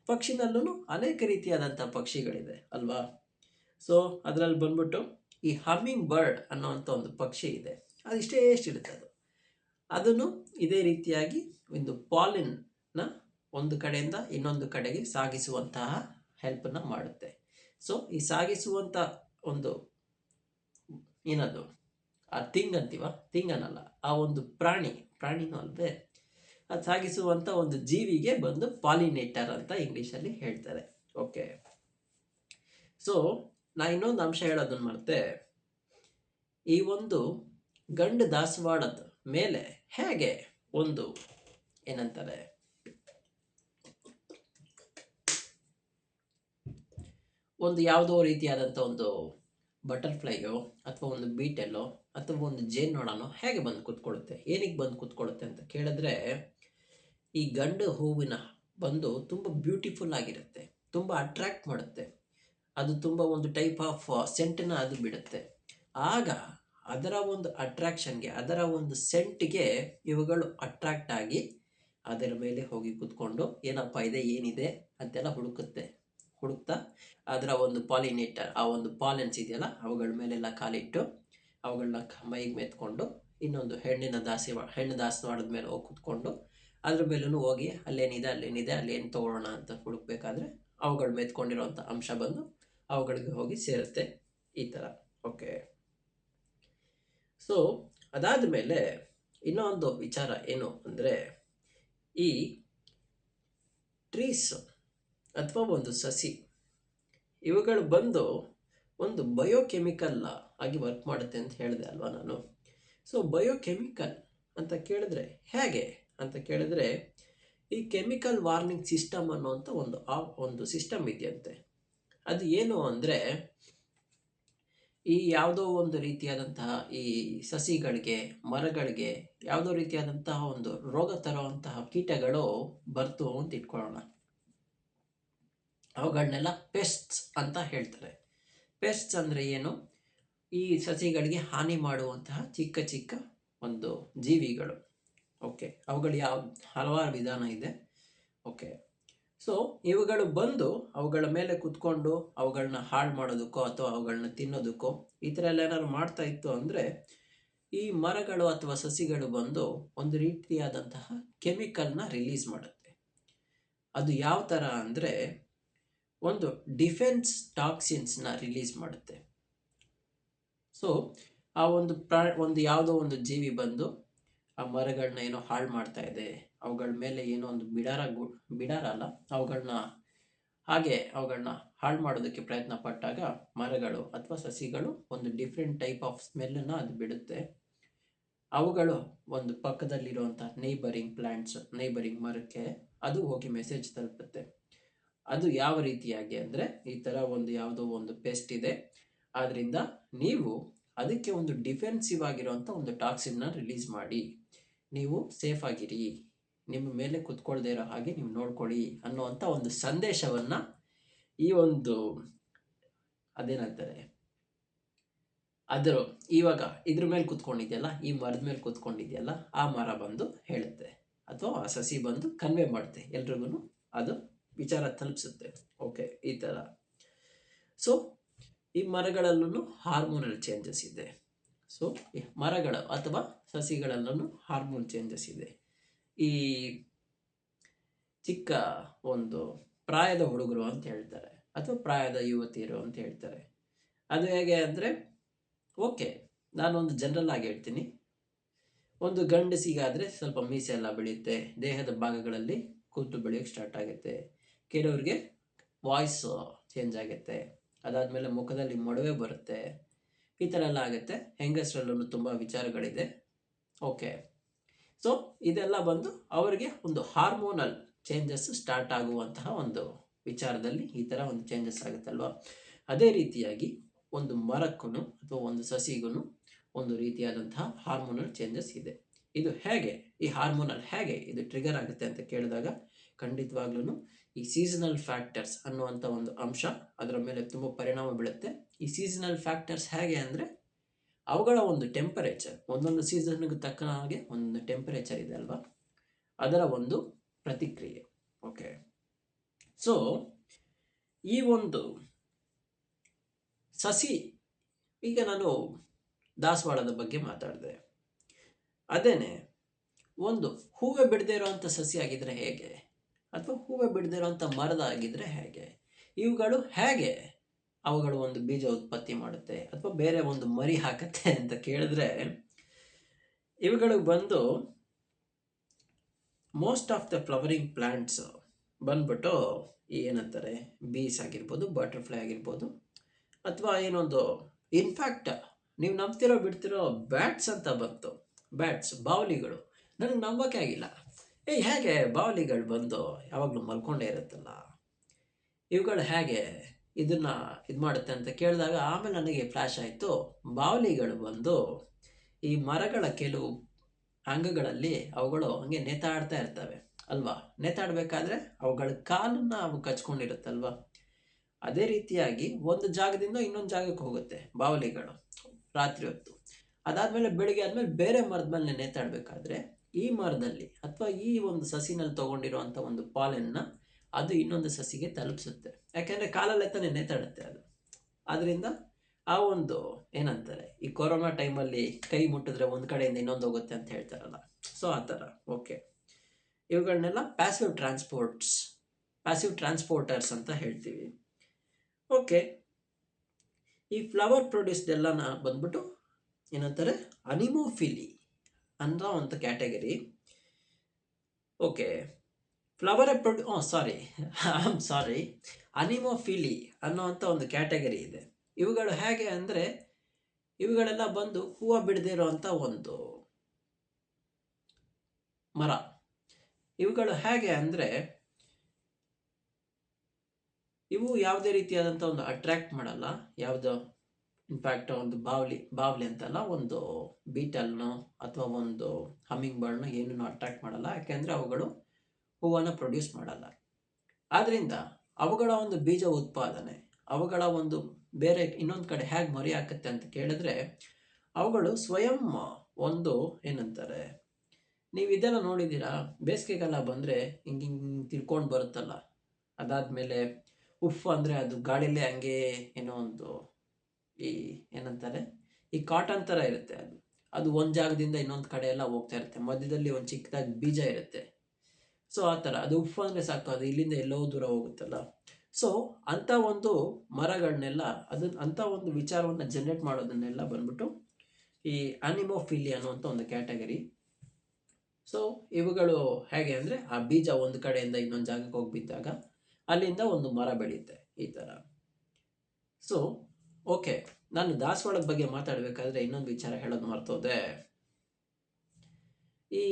ಪಕ್ಷಿನಲ್ಲೂ ಅನೇಕ ರೀತಿಯಾದಂಥ ಪಕ್ಷಿಗಳಿದೆ ಅಲ್ವಾ. ಸೊ ಅದರಲ್ಲಿ ಬಂದ್ಬಿಟ್ಟು ಈ ಹಮ್ಮಿಂಗ್ ಬರ್ಡ್ ಅನ್ನೋವಂಥ ಒಂದು ಪಕ್ಷಿ ಇದೆ. ಅದು ಎಷ್ಟಿರುತ್ತೆ ಅದನ್ನು ಇದೇ ರೀತಿಯಾಗಿ ಒಂದು ಪಾಲಿನ್ನ ಒಂದು ಕಡೆಯಿಂದ ಇನ್ನೊಂದು ಕಡೆಗೆ ಸಾಗಿಸುವಂತಹ ಹೆಲ್ಪನ್ನು ಮಾಡುತ್ತೆ. ಸೊ ಈ ಸಾಗಿಸುವಂಥ ಒಂದು ಏನದು ಆ ತಿಂಗನಲ್ಲ, ಆ ಒಂದು ಪ್ರಾಣಿನೂ ಅಲ್ವೇ, ಅದು ಸಾಗಿಸುವಂಥ ಒಂದು ಜೀವಿಗೆ ಬಂದು ಪಾಲಿನೇಟರ್ ಅಂತ ಇಂಗ್ಲೀಷಲ್ಲಿ ಹೇಳ್ತಾರೆ. ಓಕೆ, ಸೊ ನಾ ಇನ್ನೊಂದು ಅಂಶ ಹೇಳೋದನ್ನು ಮರೆತೆ, ಈ ಒಂದು ಗಂಡು ದಾಸವಾಳದ ಮೇಲೆ ಹೇಗೆ ಒಂದು ಏನಂತಾರೆ ಒಂದು ಯಾವುದೋ ರೀತಿಯಾದಂಥ ಒಂದು ಬಟರ್ಫ್ಲೈಯೋ ಅಥವಾ ಒಂದು ಬೀಟೆಲ್ಲೋ ಅಥವಾ ಒಂದು ಜೇನ್ನೊಣನೋ ಹೇಗೆ ಬಂದು ಕೂತ್ಕೊಳ್ಳುತ್ತೆ, ಏನಕ್ಕೆ ಬಂದು ಕೂತ್ಕೊಳ್ಳುತ್ತೆ ಅಂತ ಕೇಳಿದ್ರೆ, ಈ ಗಂಡು ಹೂವಿನ ಬಂದು ತುಂಬ ಬ್ಯೂಟಿಫುಲ್ ಆಗಿರುತ್ತೆ, ತುಂಬ ಅಟ್ರ್ಯಾಕ್ಟ್ ಮಾಡುತ್ತೆ. ಅದು ತುಂಬ ಒಂದು ಟೈಪ್ ಆಫ್ ಸೆಂಟನ್ನು ಅದು ಬಿಡುತ್ತೆ. ಆಗ ಅದರ ಒಂದು ಅಟ್ರಾಕ್ಷನ್ಗೆ, ಅದರ ಒಂದು ಸೆಂಟ್ಗೆ ಇವುಗಳು ಅಟ್ರಾಕ್ಟ್ ಆಗಿ ಅದರ ಮೇಲೆ ಹೋಗಿ ಕೂತ್ಕೊಂಡು ಏನಪ್ಪ ಇದೆ ಏನಿದೆ ಅಂತೆಲ್ಲ ಹುಡುಕ್ತಾ ಅದರ ಒಂದು ಪಾಲಿನೇಟರ್, ಆ ಒಂದು ಪಾಲೆನ್ಸ್ ಇದೆಯಲ್ಲ ಅವುಗಳ ಮೇಲೆಲ್ಲ ಕಾಲಿಟ್ಟು ಅವುಗಳನ್ನ ಮೈಗೆ ಮೆತ್ಕೊಂಡು ಇನ್ನೊಂದು ಹೆಣ್ಣು ದಾಸವಾಳದ ಮೇಲೆ ಹೋಗಿ ಕೂತ್ಕೊಂಡು ಅದ್ರ ಮೇಲೂ ಹೋಗಿ ಅಲ್ಲೇನಿದೆ ಅಲ್ಲೇನು ತೊಗೊಳ್ಳೋಣ ಅಂತ ಹುಡುಕ್ಬೇಕಾದ್ರೆ ಅವುಗಳು ಮೆತ್ಕೊಂಡಿರೋವಂಥ ಅಂಶ ಬಂದು ಅವುಗಳಿಗೆ ಹೋಗಿ ಸೇರುತ್ತೆ. ಈ ಥರ. ಓಕೆ, ಸೊ ಅದಾದ ಮೇಲೆ ಇನ್ನೊಂದು ವಿಚಾರ ಏನು ಅಂದರೆ, ಈ ಟ್ರೀಸ್ ಅಥವಾ ಒಂದು ಸಸಿ ಇವುಗಳು ಬಂದು ಒಂದು ಬಯೋಕೆಮಿಕಲ್ ಆಗಿ ವರ್ಕ್ ಮಾಡುತ್ತೆ ಅಂತ ಹೇಳಿದೆ ಅಲ್ವಾ ನಾನು. ಸೊ ಬಯೋಕೆಮಿಕಲ್ ಅಂತ ಕೇಳಿದ್ರೆ ಹೇಗೆ ಅಂತ ಕೇಳಿದ್ರೆ, ಈ ಕೆಮಿಕಲ್ ವಾರ್ನಿಂಗ್ ಸಿಸ್ಟಮ್ ಅನ್ನೋಂಥ ಒಂದು ಸಿಸ್ಟಮ್ ಇದೆಯಂತೆ. ಅದು ಏನು ಅಂದರೆ, ಈ ಯಾವುದೋ ಒಂದು ರೀತಿಯಾದಂತಹ ಈ ಸಸಿಗಳಿಗೆ, ಮರಗಳಿಗೆ ಯಾವುದೋ ರೀತಿಯಾದಂತಹ ಒಂದು ರೋಗ ತರುವಂತಹ ಕೀಟಗಳು ಬರ್ತು ಅಂತ ಇಟ್ಕೊಳ್ಳೋಣ. ಅವುಗಳನ್ನೆಲ್ಲ ಪೆಸ್ಟ್ಸ್ ಅಂತ ಹೇಳ್ತಾರೆ. ಪೆಸ್ಟ್ಸ್ ಅಂದರೆ ಏನು? ಈ ಸಸಿಗಳಿಗೆ ಹಾನಿ ಮಾಡುವಂತಹ ಚಿಕ್ಕ ಚಿಕ್ಕ ಒಂದು ಜೀವಿಗಳು. ಓಕೆ, ಅವುಗಳು ಹಲವಾರು ವಿಧಾನ ಇದೆ. ಓಕೆ, ಸೊ ಇವುಗಳು ಬಂದು ಅವುಗಳ ಮೇಲೆ ಕುತ್ಕೊಂಡು ಅವುಗಳನ್ನ ಹಾಳು ಮಾಡೋದಕ್ಕೋ ಅಥವಾ ಅವುಗಳನ್ನ ತಿನ್ನೋದಕ್ಕೋ ಈ ಥರ ಎಲ್ಲ ಏನಾದ್ರು ಮಾಡ್ತಾ ಇತ್ತು ಅಂದರೆ ಈ ಮರಗಳು ಅಥವಾ ಸಸಿಗಳು ಬಂದು ಒಂದು ರೀತಿಯಾದಂತಹ ಕೆಮಿಕಲ್ನ ರಿಲೀಸ್ ಮಾಡುತ್ತೆ. ಅದು ಯಾವ ಥರ ಅಂದರೆ ಒಂದು ಡಿಫೆನ್ಸ್ ಟಾಕ್ಸಿನ್ಸ್ನ ರಿಲೀಸ್ ಮಾಡುತ್ತೆ. ಸೊ ಆ ಒಂದು ಯಾವುದೋ ಒಂದು ಜೀವಿ ಬಂದು ಆ ಮರಗಳನ್ನ ಏನೋ ಹಾಳು ಮಾಡ್ತಾ ಇದೆ, ಅವುಗಳ ಮೇಲೆ ಏನೋ ಒಂದು ಬಿಡಾರ ಅಲ್ಲ, ಅವುಗಳನ್ನ ಹಾಳು ಮಾಡೋದಕ್ಕೆ ಪ್ರಯತ್ನ ಪಟ್ಟಾಗ ಮರಗಳು ಅಥವಾ ಸಸಿಗಳು ಒಂದು ಡಿಫ್ರೆಂಟ್ ಟೈಪ್ ಆಫ್ ಸ್ಮೆಲ್ಲನ್ನು ಅದು ಬಿಡುತ್ತೆ. ಅವುಗಳು ಒಂದು ಪಕ್ಕದಲ್ಲಿರುವಂಥ ನೈಬರಿಂಗ್ ಮರಕ್ಕೆ ಅದು ಹೋಗಿ ಮೆಸೇಜ್ ತಲುಪುತ್ತೆ. ಅದು ಯಾವ ರೀತಿಯಾಗಿ ಅಂದರೆ ಈ ಥರ ಯಾವುದೋ ಒಂದು ಪೆಸ್ಟ್ ಇದೆ, ಆದ್ದರಿಂದ ನೀವು ಅದಕ್ಕೆ ಒಂದು ಡಿಫೆನ್ಸಿವ್ ಆಗಿರುವಂಥ ಒಂದು ಟಾಕ್ಸಿನ್ನ ರಿಲೀಸ್ ಮಾಡಿ, ನೀವು ಸೇಫ್ ಆಗಿರಿ, ನಿಮ್ಮ ಮೇಲೆ ಕುತ್ಕೊಳ್ದೇ ಇರೋ ಹಾಗೆ ನೀವು ನೋಡ್ಕೊಳ್ಳಿ ಅನ್ನುವಂಥ ಒಂದು ಸಂದೇಶವನ್ನು ಈ ಒಂದು ಅದೇನಂತಾರೆ ಇವಾಗ ಇದ್ರ ಮೇಲೆ ಕುತ್ಕೊಂಡಿದೆಯಲ್ಲ, ಈ ಮರದ ಮೇಲೆ ಕುತ್ಕೊಂಡಿದೆಯಲ್ಲ, ಆ ಮರ ಬಂದು ಹೇಳುತ್ತೆ ಅಥವಾ ಆ ಸಸಿ ಬಂದು ಕನ್ವೆ ಮಾಡುತ್ತೆ, ಎಲ್ರಿಗೂ ಅದು ವಿಚಾರ ತಲುಪಿಸುತ್ತೆ. ಓಕೆ, ಈ ಥರ. ಸೊ ಈ ಮರಗಳಲ್ಲೂ ಹಾರ್ಮೋನಲ್ ಚೇಂಜಸ್ ಇದೆ. ಸೊ ಈ ಮರಗಳು ಅಥವಾ ಸಸಿಗಳಲ್ಲೂ ಹಾರ್ಮೋನ್ ಚೇಂಜಸ್ ಇದೆ. ಈ ಚಿಕ್ಕ ಒಂದು ಪ್ರಾಯದ ಹುಡುಗರು ಅಂತ ಹೇಳ್ತಾರೆ ಅಥವಾ ಪ್ರಾಯದ ಯುವತಿಯರು ಅಂತ ಹೇಳ್ತಾರೆ. ಅದು ಹೇಗೆ ಅಂದರೆ, ಓಕೆ, ನಾನೊಂದು ಜನರಲ್ ಆಗಿ ಹೇಳ್ತೀನಿ. ಒಂದು ಗಂಡಸಿಗಾದರೆ ಸ್ವಲ್ಪ ಮೀಸೆ ಎಲ್ಲ ಬೆಳೆಯುತ್ತೆ, ದೇಹದ ಭಾಗಗಳಲ್ಲಿ ಕೂತು ಬೆಳೆಯೋಕ್ಕೆ ಸ್ಟಾರ್ಟ್ ಆಗುತ್ತೆ, ಕೆಲವ್ರಿಗೆ ವಾಯ್ಸ್ ಚೇಂಜ್ ಆಗುತ್ತೆ, ಅದಾದಮೇಲೆ ಮುಖದಲ್ಲಿ ಮೊಡವೆ ಬರುತ್ತೆ, ಈ ಥರ ಎಲ್ಲ ಆಗುತ್ತೆ. ಹೆಂಗಸರಲ್ಲೂ ತುಂಬ ವಿಚಾರಗಳಿದೆ. ಓಕೆ, ಸೊ ಇದೆಲ್ಲ ಬಂದು ಅವರಿಗೆ ಒಂದು ಹಾರ್ಮೋನಲ್ ಚೇಂಜಸ್ ಸ್ಟಾರ್ಟ್ ಆಗುವಂತಹ ಒಂದು ವಿಚಾರದಲ್ಲಿ ಈ ಥರ ಒಂದು ಚೇಂಜಸ್ ಆಗುತ್ತಲ್ವ. ಅದೇ ರೀತಿಯಾಗಿ ಒಂದು ಮರಕ್ಕೂ ಅಥವಾ ಒಂದು ಸಸಿಗೂ ಒಂದು ರೀತಿಯಾದಂತಹ ಹಾರ್ಮೋನಲ್ ಚೇಂಜಸ್ ಇದೆ. ಇದು ಹೇಗೆ, ಈ ಹಾರ್ಮೋನಲ್ ಹೇಗೆ ಇದು ಟ್ರಿಗರ್ ಆಗುತ್ತೆ ಅಂತ ಕೇಳಿದಾಗ ಖಂಡಿತವಾಗ್ಲೂ ಈ ಸೀಸನಲ್ ಫ್ಯಾಕ್ಟರ್ಸ್ ಅನ್ನುವಂಥ ಒಂದು ಅಂಶ ಅದರ ಮೇಲೆ ತುಂಬ ಪರಿಣಾಮ ಬೀಳುತ್ತೆ. ಈ ಸೀಸನಲ್ ಫ್ಯಾಕ್ಟರ್ಸ್ ಹೇಗೆ ಅಂದರೆ ಅವುಗಳ ಒಂದು ಟೆಂಪರೇಚರ್, ಒಂದೊಂದು ಸೀಸನ್ಗೆ ತಕ್ಕ ಹಾಗೆ ಒಂದು ಟೆಂಪರೇಚರ್ ಇದೆ ಅಲ್ವಾ, ಅದರ ಒಂದು ಪ್ರತಿಕ್ರಿಯೆ. ಓಕೆ, ಸೊ ಈ ಒಂದು ಸಸಿ, ಈಗ ನಾನು ದಾಸವಾಳದ ಬಗ್ಗೆ ಮಾತಾಡಿದೆ, ಅದೇನೆ ಒಂದು ಹೂವೇ ಬಿಡದೇ ಇರೋವಂಥ ಸಸಿ ಆಗಿದ್ರೆ ಹೇಗೆ, ಅಥವಾ ಹೂವೇ ಬಿಡದೇ ಇರೋವಂಥ ಮರದ ಆಗಿದ್ರೆ ಹೇಗೆ, ಇವುಗಳು ಹೇಗೆ ಅವುಗಳು ಒಂದು ಬೀಜ ಉತ್ಪತ್ತಿ ಮಾಡುತ್ತೆ ಅಥವಾ ಬೇರೆ ಒಂದು ಮರಿ ಹಾಕತ್ತೆ ಅಂತ ಕೇಳಿದ್ರೆ, ಇವುಗಳು ಬಂದು most of the flowering plants ಬಂದ್ಬಿಟ್ಟು ಏನಂತಾರೆ, ಬೀಸ್ ಆಗಿರ್ಬೋದು, ಬಟರ್ಫ್ಲೈ ಆಗಿರ್ಬೋದು, ಅಥವಾ ಏನೊಂದು ಇನ್ಫ್ಯಾಕ್ಟ್ ನೀವು ನಂಬ್ತಿರೋ ಬಿಡ್ತಿರೋ ಬ್ಯಾಟ್ಸ್ ಅಂತ ಬಂತು, ಬ್ಯಾಟ್ಸ್, ಬಾವಲಿಗಳು. ನನಗೆ ನಂಬೋಕೆ ಆಗಿಲ್ಲ, ಹೇಗೆ ಬಾವಲಿಗಳು ಬಂದು ಯಾವಾಗಲೂ ಮಲ್ಕೊಂಡೇ ಇರುತ್ತಲ್ಲ, ಇವುಗಳು ಹೇಗೆ ಇದನ್ನು ಇದು ಮಾಡುತ್ತೆ ಅಂತ ಕೇಳಿದಾಗ ಆಮೇಲೆ ನನಗೆ ಫ್ಲ್ಯಾಶ್ ಆಯಿತು, ಬಾವಲಿಗಳು ಬಂದು ಈ ಮರಗಳ ಕೆಲವು ಅಂಗಗಳಲ್ಲಿ ಅವುಗಳು ಹಂಗೆ ನೇತಾಡ್ತಾ ಇರ್ತವೆ ಅಲ್ವಾ. ನೇತಾಡಬೇಕಾದ್ರೆ ಅವುಗಳ ಕಾಲನ್ನು ಅವು ಕಚ್ಕೊಂಡಿರುತ್ತಲ್ವ, ಅದೇ ರೀತಿಯಾಗಿ ಒಂದು ಜಾಗದಿಂದ ಇನ್ನೊಂದು ಜಾಗಕ್ಕೆ ಹೋಗುತ್ತೆ ಬಾವಲಿಗಳು ರಾತ್ರಿ ಹೊತ್ತು. ಅದಾದಮೇಲೆ ಬೆಳಿಗ್ಗೆ ಆದಮೇಲೆ ಬೇರೆ ಮರದ ಮೇಲೆ ನೇತಾಡಬೇಕಾದ್ರೆ ಈ ಮರದಲ್ಲಿ ಅಥವಾ ಈ ಒಂದು ಸಸಿನಲ್ಲಿ ತೊಗೊಂಡಿರುವಂಥ ಒಂದು ಪಾಲೆನ್ನ ಅದು ಇನ್ನೊಂದು ಸಸಿಗೆ ತಲುಪಿಸುತ್ತೆ. ಯಾಕೆಂದರೆ ಕಾಲಲ್ಲೇ ತಾನೇ ನೇತಾಡುತ್ತೆ ಅದು. ಆದ್ದರಿಂದ ಆ ಒಂದು ಏನಂತಾರೆ, ಈ ಕೊರೋನಾ ಟೈಮಲ್ಲಿ ಕೈ ಮುಟ್ಟಿದ್ರೆ ಒಂದು ಕಡೆಯಿಂದ ಇನ್ನೊಂದು ಹೋಗುತ್ತೆ ಅಂತ ಹೇಳ್ತಾರಲ್ಲ, ಸೊ ಆ ಥರ. ಓಕೆ, ಇವುಗಳನ್ನೆಲ್ಲ ಪ್ಯಾಸಿವ್ ಟ್ರಾನ್ಸ್ಪೋರ್ಟರ್ಸ್ ಅಂತ ಹೇಳ್ತೀವಿ. ಓಕೆ, ಈ ಫ್ಲವರ್ ಪ್ರೊಡ್ಯೂಸ್ಡ್ ಎಲ್ಲನ ಬಂದ್ಬಿಟ್ಟು ಏನಂತಾರೆ, ಅನಿಮೋಫಿಲಿ ಅನ್ನೋ ಒಂದು ಕ್ಯಾಟಗರಿ. ಓಕೆ, ಅನಿಮೋಫಿಲಿ ಅನ್ನೋವಂಥ ಒಂದು ಕ್ಯಾಟಗರಿ ಇದೆ. ಇವುಗಳು ಹೇಗೆ ಅಂದರೆ, ಇವುಗಳೆಲ್ಲ ಬಂದು ಹೂವು ಬಿಡದೇ ಇರೋವಂಥ ಒಂದು ಮರ. ಇವುಗಳು ಹೇಗೆ ಅಂದರೆ, ಇವು ಯಾವುದೇ ರೀತಿಯಾದಂಥ ಒಂದು ಅಟ್ರ್ಯಾಕ್ಟ್ ಮಾಡಲ್ಲ, ಯಾವುದೋ ಇನ್ಫ್ಯಾಕ್ಟ್ ಒಂದು ಬಾವಲಿ ಅಂತಲ್ಲ, ಒಂದು ಬೀಟಲ್ನೋ ಅಥವಾ ಒಂದು ಹಮ್ಮಿಂಗ್ ಬರ್ಡ್ನೋ ಏನೂ ಅಟ್ರ್ಯಾಕ್ಟ್ ಮಾಡಲ್ಲ, ಯಾಕೆಂದರೆ ಅವುಗಳು ಹೂವನ್ನು ಪ್ರೊಡ್ಯೂಸ್ ಮಾಡಲ್ಲ. ಆದ್ದರಿಂದ ಅವುಗಳ ಒಂದು ಬೀಜ ಉತ್ಪಾದನೆ, ಅವುಗಳ ಒಂದು ಬೇರೆ ಇನ್ನೊಂದು ಕಡೆ ಹೇಗೆ ಮರಿ ಹಾಕುತ್ತೆ ಅಂತ ಕೇಳಿದ್ರೆ, ಅವುಗಳು ಸ್ವಯಂ ಒಂದು ಏನಂತಾರೆ, ನೀವು ಇದೆಲ್ಲ ನೋಡಿದ್ದೀರಾ, ಬೇಸಿಗೆಗಾಲ ಬಂದರೆ ಹಿಂಗೆ ಹಿಂಗೆ ತಿರ್ಕೊಂಡು ಬರುತ್ತಲ್ಲ, ಅದಾದಮೇಲೆ ಉಫ್ ಅಂದರೆ ಅದು ಗಾಳಿಲೇ ಹಂಗೆ ಏನೋ ಒಂದು ಈ ಏನಂತಾರೆ, ಈ ಕಾಟನ್ ಥರ ಇರುತ್ತೆ ಅದು. ಅದು ಒಂದು ಜಾಗದಿಂದ ಇನ್ನೊಂದು ಕಡೆ ಎಲ್ಲ ಹೋಗ್ತಾ ಇರುತ್ತೆ, ಮಧ್ಯದಲ್ಲಿ ಒಂದು ಚಿಕ್ಕದಾಗಿ ಬೀಜ ಇರುತ್ತೆ. ಸೊ ಆ ಥರ ಅದು ಉಫ್ ಅಂದರೆ ಸಾಕು, ಅದು ಇಲ್ಲಿಂದ ಎಲ್ಲೋ ದೂರ ಹೋಗುತ್ತಲ್ಲ. ಸೊ ಅಂಥ ಒಂದು ಮರಗಳನ್ನೆಲ್ಲ ಅಂಥ ಒಂದು ವಿಚಾರವನ್ನು ಜನರೇಟ್ ಮಾಡೋದನ್ನೆಲ್ಲ ಬಂದ್ಬಿಟ್ಟು ಈ ಅನಿಮೋಫಿಲಿ ಅನ್ನುವಂಥ ಒಂದು ಕ್ಯಾಟಗರಿ. ಸೊ ಇವುಗಳು ಹೇಗೆ ಅಂದರೆ, ಆ ಬೀಜ ಒಂದು ಕಡೆಯಿಂದ ಇನ್ನೊಂದು ಜಾಗಕ್ಕೆ ಹೋಗಿ ಬಿದ್ದಾಗ ಅಲ್ಲಿಂದ ಒಂದು ಮರ ಬೆಳೆಯುತ್ತೆ ಈ ಥರ. ಸೊ ಓಕೆ, ನಾನು ದಾಸವಾಳದ ಬಗ್ಗೆ ಮಾತಾಡಬೇಕಾದ್ರೆ ಇನ್ನೊಂದು ವಿಚಾರ ಹೇಳೋದು ಮರ್ತೋದೆ. ಈ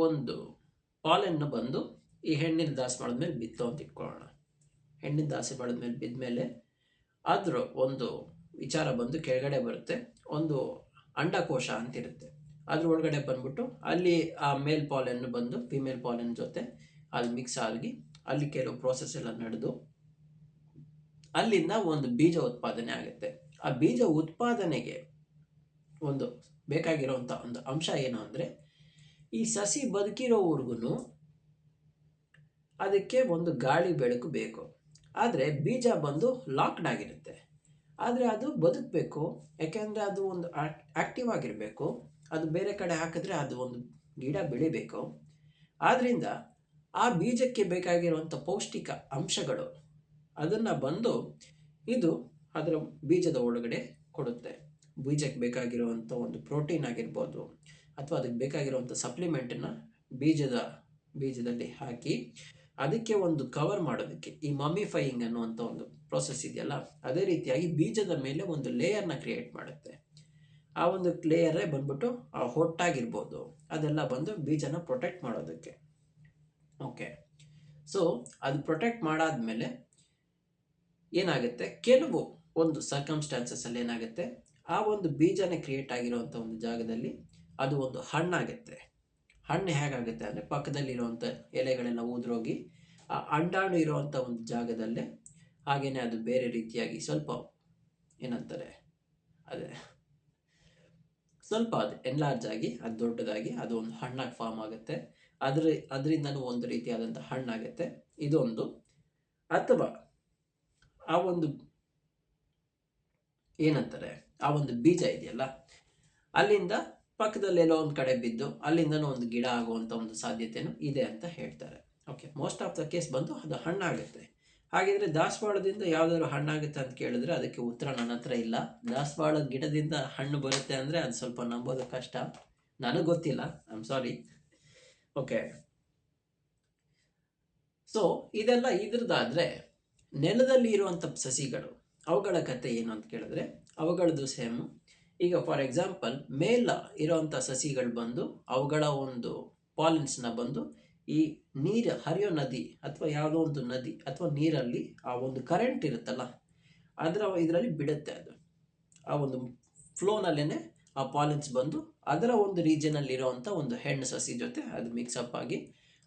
ಒಂದು ಪಾಲೆನ್ನು ಬಂದು ಈ ಹೆಣ್ಣಿನ ದಾಸವಾಳದ ಮೇಲೆ ಬಿತ್ತು ಅಂತ ಇಟ್ಕೊಳ್ಳೋಣ. ಹೆಣ್ಣಿನ ದಾಸವಾಳದ ಮೇಲೆ ಬಿದ್ದ ಮೇಲೆ ಅದರ ಒಂದು ವಿಚಾರ ಬಂದು ಕೆಳಗಡೆ ಬರುತ್ತೆ, ಒಂದು ಅಂಡಕೋಶ ಅಂತಿರುತ್ತೆ. ಅದ್ರ ಒಳಗಡೆ ಬಂದ್ಬಿಟ್ಟು ಅಲ್ಲಿ ಆ ಮೇಲ್ ಪಾಲೆನ್ನು ಬಂದು ಫಿಮೇಲ್ ಪಾಲೆನ್ ಜೊತೆ ಅಲ್ಲಿ ಮಿಕ್ಸ್ ಆಗಿ ಅಲ್ಲಿ ಕೆಲವು ಪ್ರೋಸೆಸ್ ಎಲ್ಲ ನಡೆದು ಅಲ್ಲಿಂದ ಒಂದು ಬೀಜ ಉತ್ಪಾದನೆ ಆಗುತ್ತೆ. ಆ ಬೀಜ ಉತ್ಪಾದನೆಗೆ ಒಂದು ಬೇಕಾಗಿರುವಂಥ ಒಂದು ಅಂಶ ಏನು ಅಂದರೆ, ಈ ಸಸಿ ಬದುಕಿರೋವರೆಗೂ ಅದಕ್ಕೆ ಒಂದು ಗಾಳಿ ಬೆಳಕು ಬೇಕು. ಆದರೆ ಬೀಜ ಬಂದು ಲಾಕ್ಡ್ ಆಗಿರುತ್ತೆ. ಆದರೆ ಅದು ಬದುಕಬೇಕು, ಯಾಕೆಂದರೆ ಅದು ಒಂದು ಆ್ಯಕ್ಟಿವ್ ಆಗಿರಬೇಕು. ಅದು ಬೇರೆ ಕಡೆ ಹಾಕಿದ್ರೆ ಅದು ಒಂದು ಗಿಡ ಬೆಳಿಬೇಕು. ಆದ್ದರಿಂದ ಆ ಬೀಜಕ್ಕೆ ಬೇಕಾಗಿರುವಂಥ ಪೌಷ್ಟಿಕ ಅಂಶಗಳು ಅದನ್ನು ಬಂದು ಇದು ಅದರ ಬೀಜದ ಒಳಗಡೆ ಕೊಡುತ್ತೆ. ಬೀಜಕ್ಕೆ ಬೇಕಾಗಿರುವಂಥ ಒಂದು ಪ್ರೋಟೀನ್ ಆಗಿರ್ಬೋದು, ಅಥವಾ ಅದಕ್ಕೆ ಬೇಕಾಗಿರುವಂಥ ಸಪ್ಲಿಮೆಂಟನ್ನು ಬೀಜದಲ್ಲಿ ಹಾಕಿ ಅದಕ್ಕೆ ಒಂದು ಕವರ್ ಮಾಡೋದಕ್ಕೆ ಈ ಮಮ್ಮಿಫೈಯಿಂಗ್ ಅನ್ನುವಂಥ ಒಂದು ಪ್ರೋಸೆಸ್ ಇದೆಯಲ್ಲ, ಅದೇ ರೀತಿಯಾಗಿ ಬೀಜದ ಮೇಲೆ ಒಂದು ಲೇಯರ್ನ ಕ್ರಿಯೇಟ್ ಮಾಡುತ್ತೆ. ಆ ಒಂದು ಲೇಯರೇ ಬಂದ್ಬಿಟ್ಟು ಆ ಹೊಟ್ಟಾಗಿರ್ಬೋದು ಅದೆಲ್ಲ ಬಂದು ಬೀಜನ ಪ್ರೊಟೆಕ್ಟ್ ಮಾಡೋದಕ್ಕೆ. ಓಕೆ, ಸೊ ಅದು ಪ್ರೊಟೆಕ್ಟ್ ಮಾಡಾದ್ಮೇಲೆ ಏನಾಗುತ್ತೆ, ಕೆಲವು ಒಂದು ಸರ್ಕಮ್ಸ್ಟಾನ್ಸಸ್ಸಲ್ಲಿ ಏನಾಗುತ್ತೆ, ಆ ಒಂದು ಬೀಜನೇ ಕ್ರಿಯೇಟ್ ಆಗಿರುವಂಥ ಒಂದು ಜಾಗದಲ್ಲಿ ಅದು ಒಂದು ಹಣ್ಣಾಗುತ್ತೆ. ಹಣ್ಣು ಹೇಗಾಗುತ್ತೆ ಅಂದರೆ, ಪಕ್ಕದಲ್ಲಿರುವಂಥ ಎಲೆಗಳೆಲ್ಲ ಉದುರೋಗಿ ಆ ಅಂಡಾಣು ಇರುವಂಥ ಒಂದು ಜಾಗದಲ್ಲೇ ಹಾಗೆಯೇ ಅದು ಬೇರೆ ರೀತಿಯಾಗಿ ಸ್ವಲ್ಪ ಏನಂತಾರೆ ಅದೇ ಸ್ವಲ್ಪ ಅದು ಎನ್ಲಾರ್ಜ್ ಆಗಿ ಅದು ದೊಡ್ಡದಾಗಿ ಅದು ಒಂದು ಹಣ್ಣಾಗಿ ಫಾರ್ಮ್ ಆಗುತ್ತೆ. ಅದರಿಂದನೂ ಒಂದು ರೀತಿಯಾದಂಥ ಹಣ್ಣಾಗುತ್ತೆ ಇದೊಂದು. ಅಥವಾ ಆ ಒಂದು ಏನಂತಾರೆ, ಆ ಒಂದು ಬೀಜ ಇದೆಯಲ್ಲ ಅಲ್ಲಿಂದ ಪಕ್ಕದಲ್ಲೆಲ್ಲೋ ಒಂದು ಕಡೆ ಬಿದ್ದು ಅಲ್ಲಿಂದನೂ ಒಂದು ಗಿಡ ಆಗುವಂಥ ಒಂದು ಸಾಧ್ಯತೆಯೂ ಇದೆ ಅಂತ ಹೇಳ್ತಾರೆ. Okay, most of the case ಬಂದು ಅದು ಹಣ್ಣಾಗುತ್ತೆ. ಹಾಗಿದ್ರೆ ದಾಸವಾಳದಿಂದ ಯಾವುದಾದ್ರು ಹಣ್ಣಾಗುತ್ತೆ ಅಂತ ಕೇಳಿದ್ರೆ ಅದಕ್ಕೆ ಉತ್ತರ ನನ್ನ ಹತ್ರ ಇಲ್ಲ. ದಾಸವಾಳದ ಗಿಡದಿಂದ ಹಣ್ಣು ಬರುತ್ತೆ ಅಂದರೆ ಅದು ಸ್ವಲ್ಪ ನಂಬೋದು ಕಷ್ಟ, ನನಗೆ ಗೊತ್ತಿಲ್ಲ, I am sorry. Okay, so ಇದೆಲ್ಲ ಇದ್ರದ್ದಾದರೆ ನೆಲದಲ್ಲಿ ಇರುವಂಥ ಸಸಿಗಳು ಅವುಗಳ ಕತೆ ಏನು ಅಂತ ಕೇಳಿದ್ರೆ ಅವುಗಳದ್ದು ಸೇಮ್. ಈಗ ಫಾರ್ ಎಕ್ಸಾಂಪಲ್ ಮೇಲ್ ಇರೋವಂಥ ಸಸಿಗಳು ಬಂದು ಅವುಗಳ ಒಂದು ಪಾಲಿನ್ಸ್ನ ಬಂದು ಈ ನೀರು ಹರಿಯೋ ನದಿ ಅಥವಾ ಯಾವುದೋ ಒಂದು ನದಿ ಅಥವಾ ನೀರಲ್ಲಿ ಆ ಒಂದು ಕರೆಂಟ್ ಇರುತ್ತಲ್ಲ ಇದರಲ್ಲಿ ಬಿಡುತ್ತೆ. ಅದು ಆ ಒಂದು ಫ್ಲೋನಲ್ಲೇ ಆ ಪಾಲಿನ್ಸ್ ಬಂದು ಅದರ ಒಂದು ರೀಜನಲ್ಲಿ ಇರೋವಂಥ ಒಂದು ಹೆಣ್ಣು ಸಸಿ ಜೊತೆ ಅದು ಮಿಕ್ಸಪ್ ಆಗಿ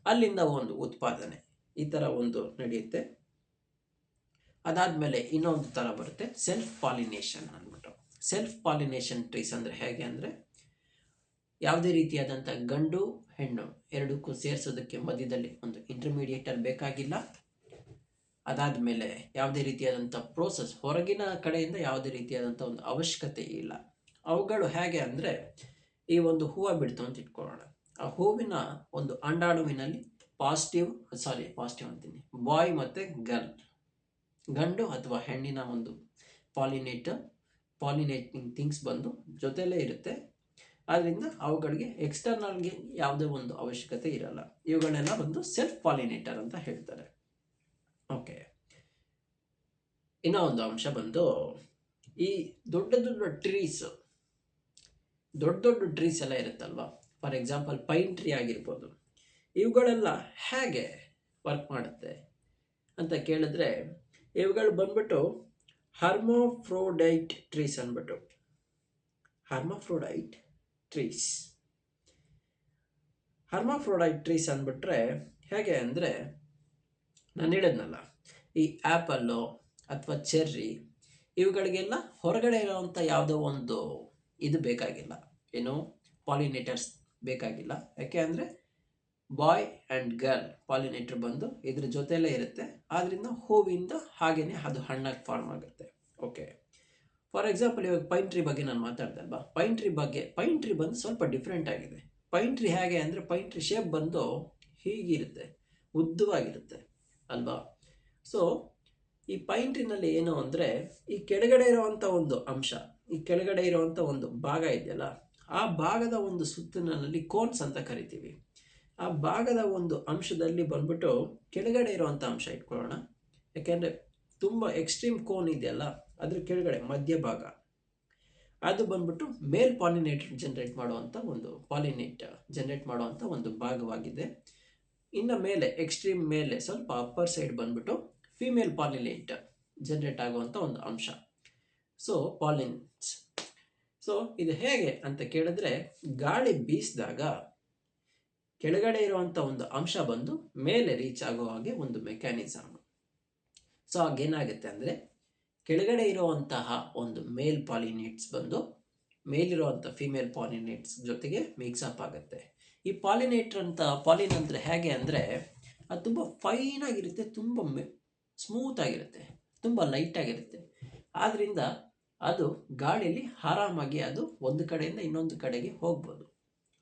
ಅಲ್ಲಿಂದ ಒಂದು ಉತ್ಪಾದನೆ ಈ ಥರ ಒಂದು ನಡೆಯುತ್ತೆ. ಅದಾದಮೇಲೆ ಇನ್ನೊಂದು ಥರ ಬರುತ್ತೆ, ಸೆಲ್ಫ್ ಪಾಲಿನೇಷನ್ ಅಂದ್ಬಿಟ್ಟು. ಸೆಲ್ಫ್ ಪಾಲಿನೇಷನ್ ಟ್ರೀಸ್ ಅಂದರೆ ಹೇಗೆ ಅಂದರೆ, ಯಾವುದೇ ರೀತಿಯಾದಂಥ ಗಂಡು ಹೆಣ್ಣು ಎರಡಕ್ಕೂ ಸೇರಿಸೋದಕ್ಕೆ ಮಧ್ಯದಲ್ಲಿ ಒಂದು ಇಂಟರ್ಮೀಡಿಯೇಟರ್ ಬೇಕಾಗಿಲ್ಲ. ಅದಾದಮೇಲೆ ಯಾವುದೇ ರೀತಿಯಾದಂಥ ಪ್ರೋಸೆಸ್ ಹೊರಗಿನ ಕಡೆಯಿಂದ ಯಾವುದೇ ರೀತಿಯಾದಂಥ ಒಂದು ಅವಶ್ಯಕತೆ ಇಲ್ಲ. ಅವುಗಳು ಹೇಗೆ ಅಂದರೆ, ಈ ಒಂದು ಹೂವು ಬಿಡ್ತು ಅಂತ ಇಟ್ಕೊಳ್ಳೋಣ. ಆ ಹೂವಿನ ಒಂದು ಅಂಡಾಣುವಿನಲ್ಲಿ ಪಾಸಿಟಿವ್ ಅಂತೀನಿ, ಬಾಯ್ ಮತ್ತು ಗರ್ಲ್, ಗಂಡು ಅಥವಾ ಹೆಣ್ಣಿನ ಒಂದು ಪಾಲಿನೇಟಿಂಗ್ ಥಿಂಗ್ಸ್ ಬಂದು ಜೊತೆಲೇ ಇರುತ್ತೆ. ಆದ್ದರಿಂದ ಅವುಗಳಿಗೆ ಎಕ್ಸ್ಟರ್ನಲ್ಗೆ ಯಾವುದೇ ಒಂದು ಅವಶ್ಯಕತೆ ಇರಲ್ಲ. ಇವುಗಳನ್ನೆಲ್ಲ ಬಂದು ಸೆಲ್ಫ್ ಪಾಲಿನೇಟರ್ ಅಂತ ಹೇಳ್ತಾರೆ. ಓಕೆ, ಇನ್ನೂ ಒಂದು ಅಂಶ ಬಂದು ಈ ದೊಡ್ಡ ಟ್ರೀಸ್ ಎಲ್ಲ ಇರುತ್ತಲ್ವ, ಫಾರ್ ಎಕ್ಸಾಂಪಲ್ ಪೈನ್ ಟ್ರೀ ಆಗಿರ್ಬೋದು, ಇವುಗಳೆಲ್ಲ ಹೇಗೆ ವರ್ಕ್ ಮಾಡುತ್ತೆ ಅಂತ ಕೇಳಿದ್ರೆ ಇವುಗಳು ಬಂದ್ಬಿಟ್ಟು ಹರ್ಮಾಫ್ರೋಡೈಟ್ ಟ್ರೀಸ್ ಅಂದ್ಬಿಟ್ಟು. ಹರ್ಮಾಫ್ರೋಡೈಟ್ ಟ್ರೀಸ್ ಅಂದ್ಬಿಟ್ರೆ ಹೇಗೆ ಅಂದರೆ, ನಾನು ಹೇಳಿದ್ನಲ್ಲ, ಈ ಆ್ಯಪಲ್ಲು ಅಥವಾ ಚೆರ್ರಿ ಇವುಗಳಿಗೆಲ್ಲ ಹೊರಗಡೆ ಇರುವಂಥ ಯಾವುದೋ ಒಂದು ಇದು ಬೇಕಾಗಿಲ್ಲ, ಏನು ಪಾಲಿನೇಟರ್ಸ್ ಬೇಕಾಗಿಲ್ಲ. ಯಾಕೆ ಅಂದರೆ ಬಾಯ್ ಆ್ಯಂಡ್ ಗರ್ಲ್ ಪಾಲಿನೇಟರ್ ಬಂದು ಇದ್ರ ಜೊತೆಯಲ್ಲೇ ಇರುತ್ತೆ. ಆದ್ದರಿಂದ ಹೂವಿಂದ ಹಾಗೇನೆ ಅದು ಹಣ್ಣಾಗಿ ಫಾರ್ಮ್ ಆಗುತ್ತೆ. ಓಕೆ, ಫಾರ್ ಎಕ್ಸಾಂಪಲ್ ಇವಾಗ ಪೈನ್ ಟ್ರೀ ಬಗ್ಗೆ ನಾನು ಮಾತಾಡ್ದೆ ಅಲ್ವಾ. ಪೈನ್ ಟ್ರೀ ಬಂದು ಸ್ವಲ್ಪ ಡಿಫ್ರೆಂಟ್ ಆಗಿದೆ. ಪೈನ್ ಟ್ರೀ ಹೇಗೆ ಅಂದರೆ ಪೈನ್ ಟ್ರೀ ಶೇಪ್ ಬಂದು ಹೀಗಿರುತ್ತೆ, ಉದ್ದವಾಗಿರುತ್ತೆ ಅಲ್ವಾ. ಸೊ ಈ ಪೈನ್ ಟ್ರೀನಲ್ಲಿ ಏನು ಅಂದರೆ ಈ ಕೆಳಗಡೆ ಇರುವಂಥ ಒಂದು ಅಂಶ, ಈ ಕೆಳಗಡೆ ಇರುವಂಥ ಒಂದು ಭಾಗ ಇದೆಯಲ್ಲ, ಆ ಭಾಗದ ಒಂದು ಸುತ್ತಲಿನಲ್ಲಿ ಕೋನ್ಸ್ ಅಂತ ಕರಿತೀವಿ. ಆ ಭಾಗದ ಒಂದು ಅಂಶದಲ್ಲಿ ಬಂದ್ಬಿಟ್ಟು ಕೆಳಗಡೆ ಇರುವಂಥ ಅಂಶ ಇಟ್ಕೊಳ್ಳೋಣ. ಯಾಕೆಂದರೆ ತುಂಬ ಎಕ್ಸ್ಟ್ರೀಮ್ ಕೋನ್ ಇದೆಯಲ್ಲ, ಅದ್ರ ಕೆಳಗಡೆ ಮಧ್ಯಭಾಗ ಅದು ಬಂದ್ಬಿಟ್ಟು ಮೇಲ್ ಪಾಲಿನೇಟರ್ ಜನರೇಟ್ ಮಾಡುವಂಥ ಒಂದು ಭಾಗವಾಗಿದೆ. ಇನ್ನು ಮೇಲೆ ಎಕ್ಸ್ಟ್ರೀಮ್ ಮೇಲೆ ಸ್ವಲ್ಪ ಅಪ್ಪರ್ ಸೈಡ್ ಬಂದ್ಬಿಟ್ಟು ಫಿಮೇಲ್ ಪಾಲಿನೇಟರ್ ಜನರೇಟ್ ಆಗುವಂಥ ಒಂದು ಅಂಶ. ಸೊ ಪಾಲಿನ್ಸ್. ಸೊ ಇದು ಹೇಗೆ ಅಂತ ಕೇಳಿದ್ರೆ, ಗಾಳಿ ಬೀಸಿದಾಗ ಕೆಳಗಡೆ ಇರುವಂಥ ಒಂದು ಅಂಶ ಬಂದು ಮೇಲೆ ರೀಚ್ ಆಗೋ ಹಾಗೆ ಒಂದು ಮೆಕ್ಯಾನಿಸಮ್. ಸೊ ಆಗೇನಾಗುತ್ತೆ ಅಂದರೆ ಕೆಳಗಡೆ ಇರುವಂತಹ ಒಂದು ಮೇಲ್ ಪಾಲಿನೇಟ್ಸ್ ಬಂದು ಮೇಲಿರುವಂಥ ಫಿಮೇಲ್ ಪಾಲಿನೇಟ್ಸ್ ಜೊತೆಗೆ ಮಿಕ್ಸಪ್ ಆಗುತ್ತೆ. ಈ ಪಾಲಿನ್ ಅಂದರೆ ಹೇಗೆ ಅಂದರೆ ಅದು ತುಂಬ ಫೈನ್ ಆಗಿರುತ್ತೆ, ತುಂಬ ಸ್ಮೂತ್ ಆಗಿರುತ್ತೆ, ತುಂಬ ಲೈಟ್ ಆಗಿರುತ್ತೆ. ಆದ್ದರಿಂದ ಅದು ಗಾಳಿಯಲ್ಲಿ ಆರಾಮಾಗಿ ಅದು ಒಂದು ಕಡೆಯಿಂದ ಇನ್ನೊಂದು ಕಡೆಗೆ ಹೋಗ್ಬೋದು.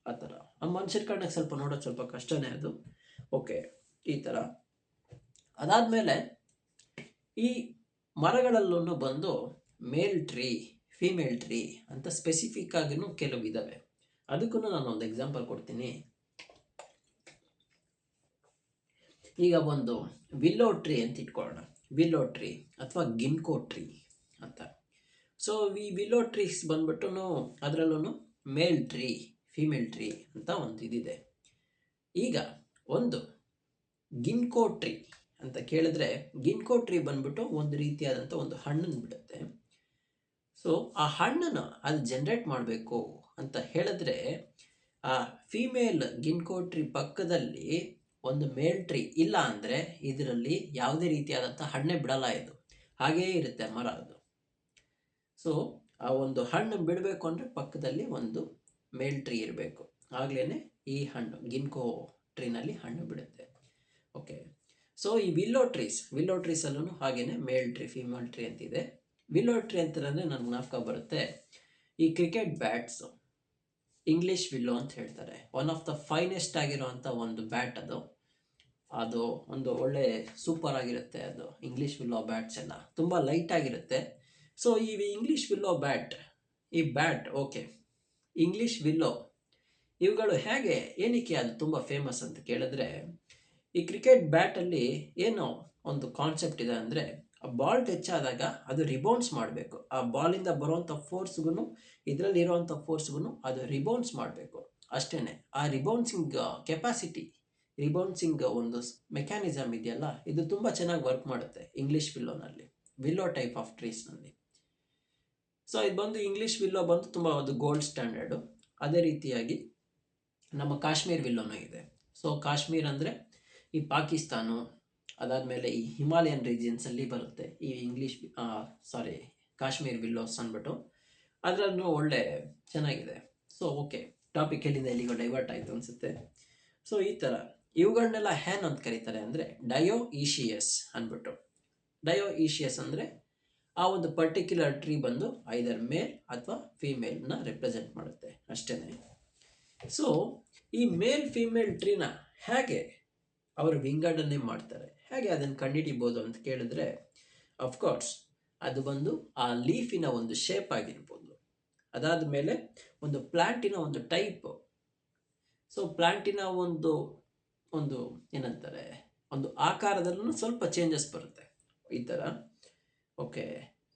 ಆ ಥರ ಮನುಷ್ಯರ ಕಣ್ಣಿಗೆ ಸ್ವಲ್ಪ ನೋಡೋದು ಸ್ವಲ್ಪ ಕಷ್ಟನೇ ಅದು. ಓಕೆ, ಈ ಥರ. ಅದಾದಮೇಲೆ ಈ ಮರಗಳಲ್ಲೂ ಬಂದು ಮೇಲ್ ಟ್ರೀ, ಫೀಮೇಲ್ ಟ್ರೀ ಅಂತ ಸ್ಪೆಸಿಫಿಕ್ ಆಗಿನೂ ಕೆಲವು ಇದ್ದಾವೆ. ಅದಕ್ಕೂ ನಾನೊಂದು ಎಕ್ಸಾಂಪಲ್ ಕೊಡ್ತೀನಿ. ಈಗ ಒಂದು ವಿಲ್ಲೋ ಟ್ರೀ ಅಂತ ಇಟ್ಕೊಳ್ಳೋಣ. ವಿಲ್ಲೋ ಟ್ರೀ ಅಥವಾ ಗಿನ್ಕೋ ಟ್ರೀ ಅಂತ. ಸೊ ಈ ವಿಲ್ಲೋ ಟ್ರೀಸ್ ಬಂದ್ಬಿಟ್ಟು ಅದರಲ್ಲೂ ಮೇಲ್ ಟ್ರೀ, ಫೀಮೇಲ್ ಟ್ರೀ ಅಂತ ಒಂದು ಇದಿದೆ. ಈಗ ಒಂದು ಗಿನ್ಕೋ ಟ್ರೀ ಅಂತ ಕೇಳಿದ್ರೆ, ಗಿನ್ಕೋ ಟ್ರೀ ಬಂದ್ಬಿಟ್ಟು ಒಂದು ರೀತಿಯಾದಂಥ ಒಂದು ಹಣ್ಣನ್ನು ಬಿಡುತ್ತೆ. ಸೊ ಆ ಹಣ್ಣನ್ನು ಅದು ಜನರೇಟ್ ಮಾಡಬೇಕು ಅಂತ ಹೇಳಿದ್ರೆ, ಆ ಫೀಮೇಲ್ ಗಿನ್ಕೋ ಟ್ರೀ ಪಕ್ಕದಲ್ಲಿ ಒಂದು ಮೇಲ್ ಟ್ರೀ ಇಲ್ಲ ಅಂದರೆ ಇದರಲ್ಲಿ ಯಾವುದೇ ರೀತಿಯಾದಂಥ ಹಣ್ಣೇ ಬಿಡಲ್ಲ. ಇದು ಹಾಗೇ ಇರುತ್ತೆ ಮರ ಅದು. ಸೊ ಆ ಒಂದು ಹಣ್ಣು ಬಿಡಬೇಕು ಅಂದರೆ ಪಕ್ಕದಲ್ಲಿ ಒಂದು ಮೇಲ್ ಟ್ರೀ ಇರಬೇಕು, ಆಗಲೇ ಈ ಹಣ್ಣು ಗಿನ್ಕೋ ಟ್ರೀನಲ್ಲಿ ಹಣ್ಣು ಬಿಡುತ್ತೆ. ಓಕೆ, ಸೊ ಈ ವಿಲ್ಲೋ ಟ್ರೀಸಲ್ಲೂ ಹಾಗೇನೆ ಮೇಲ್ ಟ್ರೀ, ಫೀಮೇಲ್ ಟ್ರೀ ಅಂತಿದೆ. ವಿಲ್ಲೋ ಟ್ರೀ ಅಂತಂದರೆ ನನಗೆ ಜ್ಞಾಪಕ ಬರುತ್ತೆ ಈ ಕ್ರಿಕೆಟ್ ಬ್ಯಾಟ್ಸು, ಇಂಗ್ಲೀಷ್ ವಿಲ್ಲೋ ಅಂತ ಹೇಳ್ತಾರೆ. ಒನ್ ಆಫ್ ದ ಫೈನೆಸ್ಟ್ ಆಗಿರುವಂಥ ಒಂದು ಬ್ಯಾಟ್ ಅದು ಒಂದು ಒಳ್ಳೆ ಸೂಪರ್ ಆಗಿರುತ್ತೆ. ಅದು ಇಂಗ್ಲೀಷ್ ವಿಲ್ಲೋ ಬ್ಯಾಟ್ಸ್ ಎಲ್ಲ ತುಂಬ ಲೈಟ್ ಆಗಿರುತ್ತೆ. ಸೊ ಈ English willow bat okay, English willow ಇವುಗಳು ಏನಕ್ಕೆ ಅದು ತುಂಬ ಫೇಮಸ್ ಅಂತ ಕೇಳಿದ್ರೆ, ಈ ಕ್ರಿಕೆಟ್ ಬ್ಯಾಟಲ್ಲಿ ಏನೋ ಒಂದು ಕಾನ್ಸೆಪ್ಟ್ ಇದೆ ಅಂದರೆ, ಆ ಬಾಲ್ ಟಚ್ ಆದಾಗ ಅದು ರಿಬೌನ್ಸ್ ಮಾಡಬೇಕು. ಆ ಬಾಲಿಂದ ಬರುವಂಥ ಫೋರ್ಸ್ಗೂ ಇದರಲ್ಲಿ ಇರುವಂಥ ಫೋರ್ಸ್ಗೂ ಅದು ರಿಬೌನ್ಸ್ ಮಾಡಬೇಕು. ಅಷ್ಟೇ. ಆ ರಿಬೌನ್ಸಿಂಗ್ ಕೆಪಾಸಿಟಿ, ರಿಬೌನ್ಸಿಂಗ್ ಒಂದು ಮೆಕ್ಯಾನಿಸಮ್ ಇದೆಯಲ್ಲ, ಇದು ತುಂಬ ಚೆನ್ನಾಗಿ ವರ್ಕ್ ಮಾಡುತ್ತೆ ಇಂಗ್ಲೀಷ್ ವಿಲ್ಲೋನಲ್ಲಿ, ವಿಲ್ಲೋ ಟೈಪ್ ಆಫ್ ಟ್ರೀಸ್ನಲ್ಲಿ. ಸೊ ಇದು ಬಂದು ಇಂಗ್ಲೀಷ್ ವಿಲ್ಲೋ ಬಂದು ತುಂಬ ಒಂದು ಗೋಲ್ಡ್ ಸ್ಟ್ಯಾಂಡರ್ಡು. ಅದೇ ರೀತಿಯಾಗಿ ನಮ್ಮ ಕಾಶ್ಮೀರ್ ವಿಲ್ಲೋನೂ ಇದೆ. ಸೊ ಕಾಶ್ಮೀರ್ ಅಂದರೆ ಈ ಪಾಕಿಸ್ತಾನ, ಅದಾದಮೇಲೆ ಈ ಹಿಮಾಲಯನ್ ರೀಜಿಯನ್ಸಲ್ಲಿ ಬರುತ್ತೆ ಈ ಕಾಶ್ಮೀರ್ ವಿಲ್ಲೋಸ್ ಅಂದ್ಬಿಟ್ಟು. ಅದರಲ್ಲೂ ಒಳ್ಳೆ ಚೆನ್ನಾಗಿದೆ. ಸೊ ಓಕೆ, ಟಾಪಿಕ್ ಎಲ್ಲಿಂದ ಎಲ್ಲಿಗೂ ಡೈವರ್ಟ್ ಆಯಿತು ಅನಿಸುತ್ತೆ. ಸೊ ಈ ಥರ ಇವುಗಳನ್ನೆಲ್ಲ ಹ್ಯಾನ್ ಅಂತ ಕರೀತಾರೆ ಅಂದರೆ ಡಯೋಈಶಿಯಸ್ ಅಂದ್ಬಿಟ್ಟು. ಡಯೋಈಶಿಯಸ್ ಅಂದರೆ ಆ ಒಂದು ಪರ್ಟಿಕ್ಯುಲರ್ ಟ್ರೀ ಬಂದು ಐದರ್ ಮೇಲ್ ಅಥವಾ ಫೀಮೇಲ್ನ ರೆಪ್ರೆಸೆಂಟ್ ಮಾಡುತ್ತೆ, ಅಷ್ಟೇ. ಸೊ ಈ ಮೇಲ್ ಫೀಮೇಲ್ ಟ್ರೀನ ಹೇಗೆ ಅವರು ವಿಂಗಡಣೆ ಮಾಡ್ತಾರೆ, ಹೇಗೆ ಅದನ್ನು ಕಂಡುಹಿಡಿಬೋದು ಅಂತ ಕೇಳಿದ್ರೆ, ಅಫ್ಕೋರ್ಸ್ ಅದು ಬಂದು ಆ ಲೀಫಿನ ಒಂದು ಶೇಪ್ ಆಗಿರ್ಬೋದು, ಅದಾದ ಮೇಲೆ ಒಂದು ಪ್ಲ್ಯಾಂಟಿನ ಒಂದು ಟೈಪು. ಸೊ ಪ್ಲ್ಯಾಂಟಿನ ಒಂದು ಏನಂತಾರೆ, ಒಂದು ಆಕಾರದಲ್ಲೂ ಸ್ವಲ್ಪ ಚೇಂಜಸ್ ಬರುತ್ತೆ ಈ ಥರ. ಓಕೆ,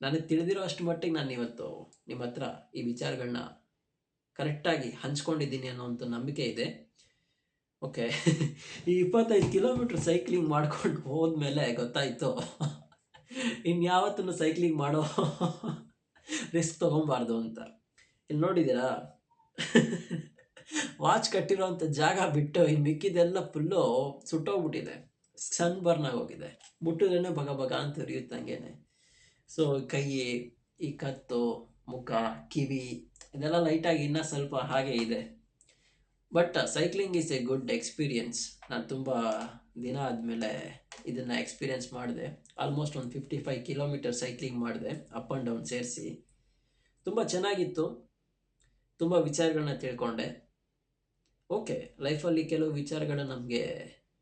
ನನಗೆ ತಿಳಿದಿರೋ ಅಷ್ಟು ಮಟ್ಟಿಗೆ ನಾನು ಇವತ್ತು ನಿಮ್ಮ ಹತ್ರ ಈ ವಿಚಾರಗಳನ್ನ ಕರೆಕ್ಟಾಗಿ ಹಂಚ್ಕೊಂಡಿದ್ದೀನಿ ಅನ್ನೋಂಥ ನಂಬಿಕೆ ಇದೆ. ಓಕೆ, ಈ 25 ಕಿಲೋಮೀಟ್ರ್ ಸೈಕ್ಲಿಂಗ್ ಮಾಡ್ಕೊಂಡು ಹೋದ್ಮೇಲೆ ಗೊತ್ತಾಯಿತು ಇನ್ಯಾವತ್ತೂ ಸೈಕ್ಲಿಂಗ್ ಮಾಡೋ ರಿಸ್ಕ್ ತೊಗೊಬಾರ್ದು ಅಂತ. ಇಲ್ಲಿ ನೋಡಿದ್ದೀರಾ ವಾಚ್ ಕಟ್ಟಿರೋಂಥ ಜಾಗ ಬಿಟ್ಟು ಇನ್ನು ಮಿಕ್ಕಿದೆಲ್ಲ ಫುಲ್ಲು ಸುಟ್ಟೋಗ್ಬಿಟ್ಟಿದೆ, ಸನ್ ಬರ್ನ್ ಆಗೋಗಿದೆ, ಮುಟ್ಟಿದ್ರೇ ಬಗ ಅಂತ ಉರಿಯುತ್ತಂಗೇನೆ. ಸೊ ಕೈ, ಈ ಕತ್ತು, ಮುಖ, ಕಿವಿ ಇದೆಲ್ಲ ಲೈಟಾಗಿ ಇನ್ನೂ ಸ್ವಲ್ಪ ಹಾಗೆ ಇದೆ. But cycling is A good experience. ನಾನು ತುಂಬ ದಿನ ಆದಮೇಲೆ ಇದನ್ನು ಎಕ್ಸ್ಪೀರಿಯನ್ಸ್ ಮಾಡಿದೆ. ಆಲ್ಮೋಸ್ಟ್ ಒಂದು 55 ಕಿಲೋಮೀಟರ್ ಸೈಕ್ಲಿಂಗ್ ಮಾಡಿದೆ, ಅಪ್ ಆ್ಯಂಡ್ ಡೌನ್ ಸೇರಿಸಿ. ತುಂಬ ಚೆನ್ನಾಗಿತ್ತು, ತುಂಬ ವಿಚಾರಗಳನ್ನ ತಿಳ್ಕೊಂಡೆ. ಓಕೆ, ಲೈಫಲ್ಲಿ ಕೆಲವು ವಿಚಾರಗಳು ನಮಗೆ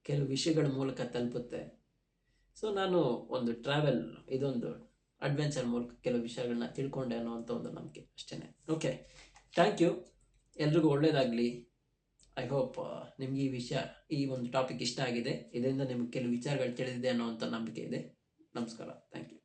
ಕೆಲವು ವಿಷಯಗಳ ಮೂಲಕ ತಲುಪುತ್ತೆ. ಸೊ ನಾನು ಒಂದು ಟ್ರಾವೆಲ್, ಇದೊಂದು ಅಡ್ವೆಂಚರ್ ಮೂಲಕ ಕೆಲವು ವಿಷಯಗಳನ್ನ ತಿಳ್ಕೊಂಡೆ ಅನ್ನೋವಂಥ ಒಂದು ನಂಬಿಕೆ ಅಷ್ಟೇ. Okay, thank you. ಎಲ್ರಿಗೂ ಒಳ್ಳೆಯದಾಗಲಿ. ಐ ಹೋಪ್ ನಿಮ್ಗೆ ಈ ವಿಷಯ, ಈ ಒಂದು ಟಾಪಿಕ್ ಇಷ್ಟ ಆಗಿದೆ. ಇದರಿಂದ ನಿಮ್ಗೆ ಕೆಲವು ವಿಚಾರಗಳು ತಿಳಿದಿದೆ ಅನ್ನೋವಂಥ ನಂಬಿಕೆ ಇದೆ. ನಮಸ್ಕಾರ, ಥ್ಯಾಂಕ್ ಯು.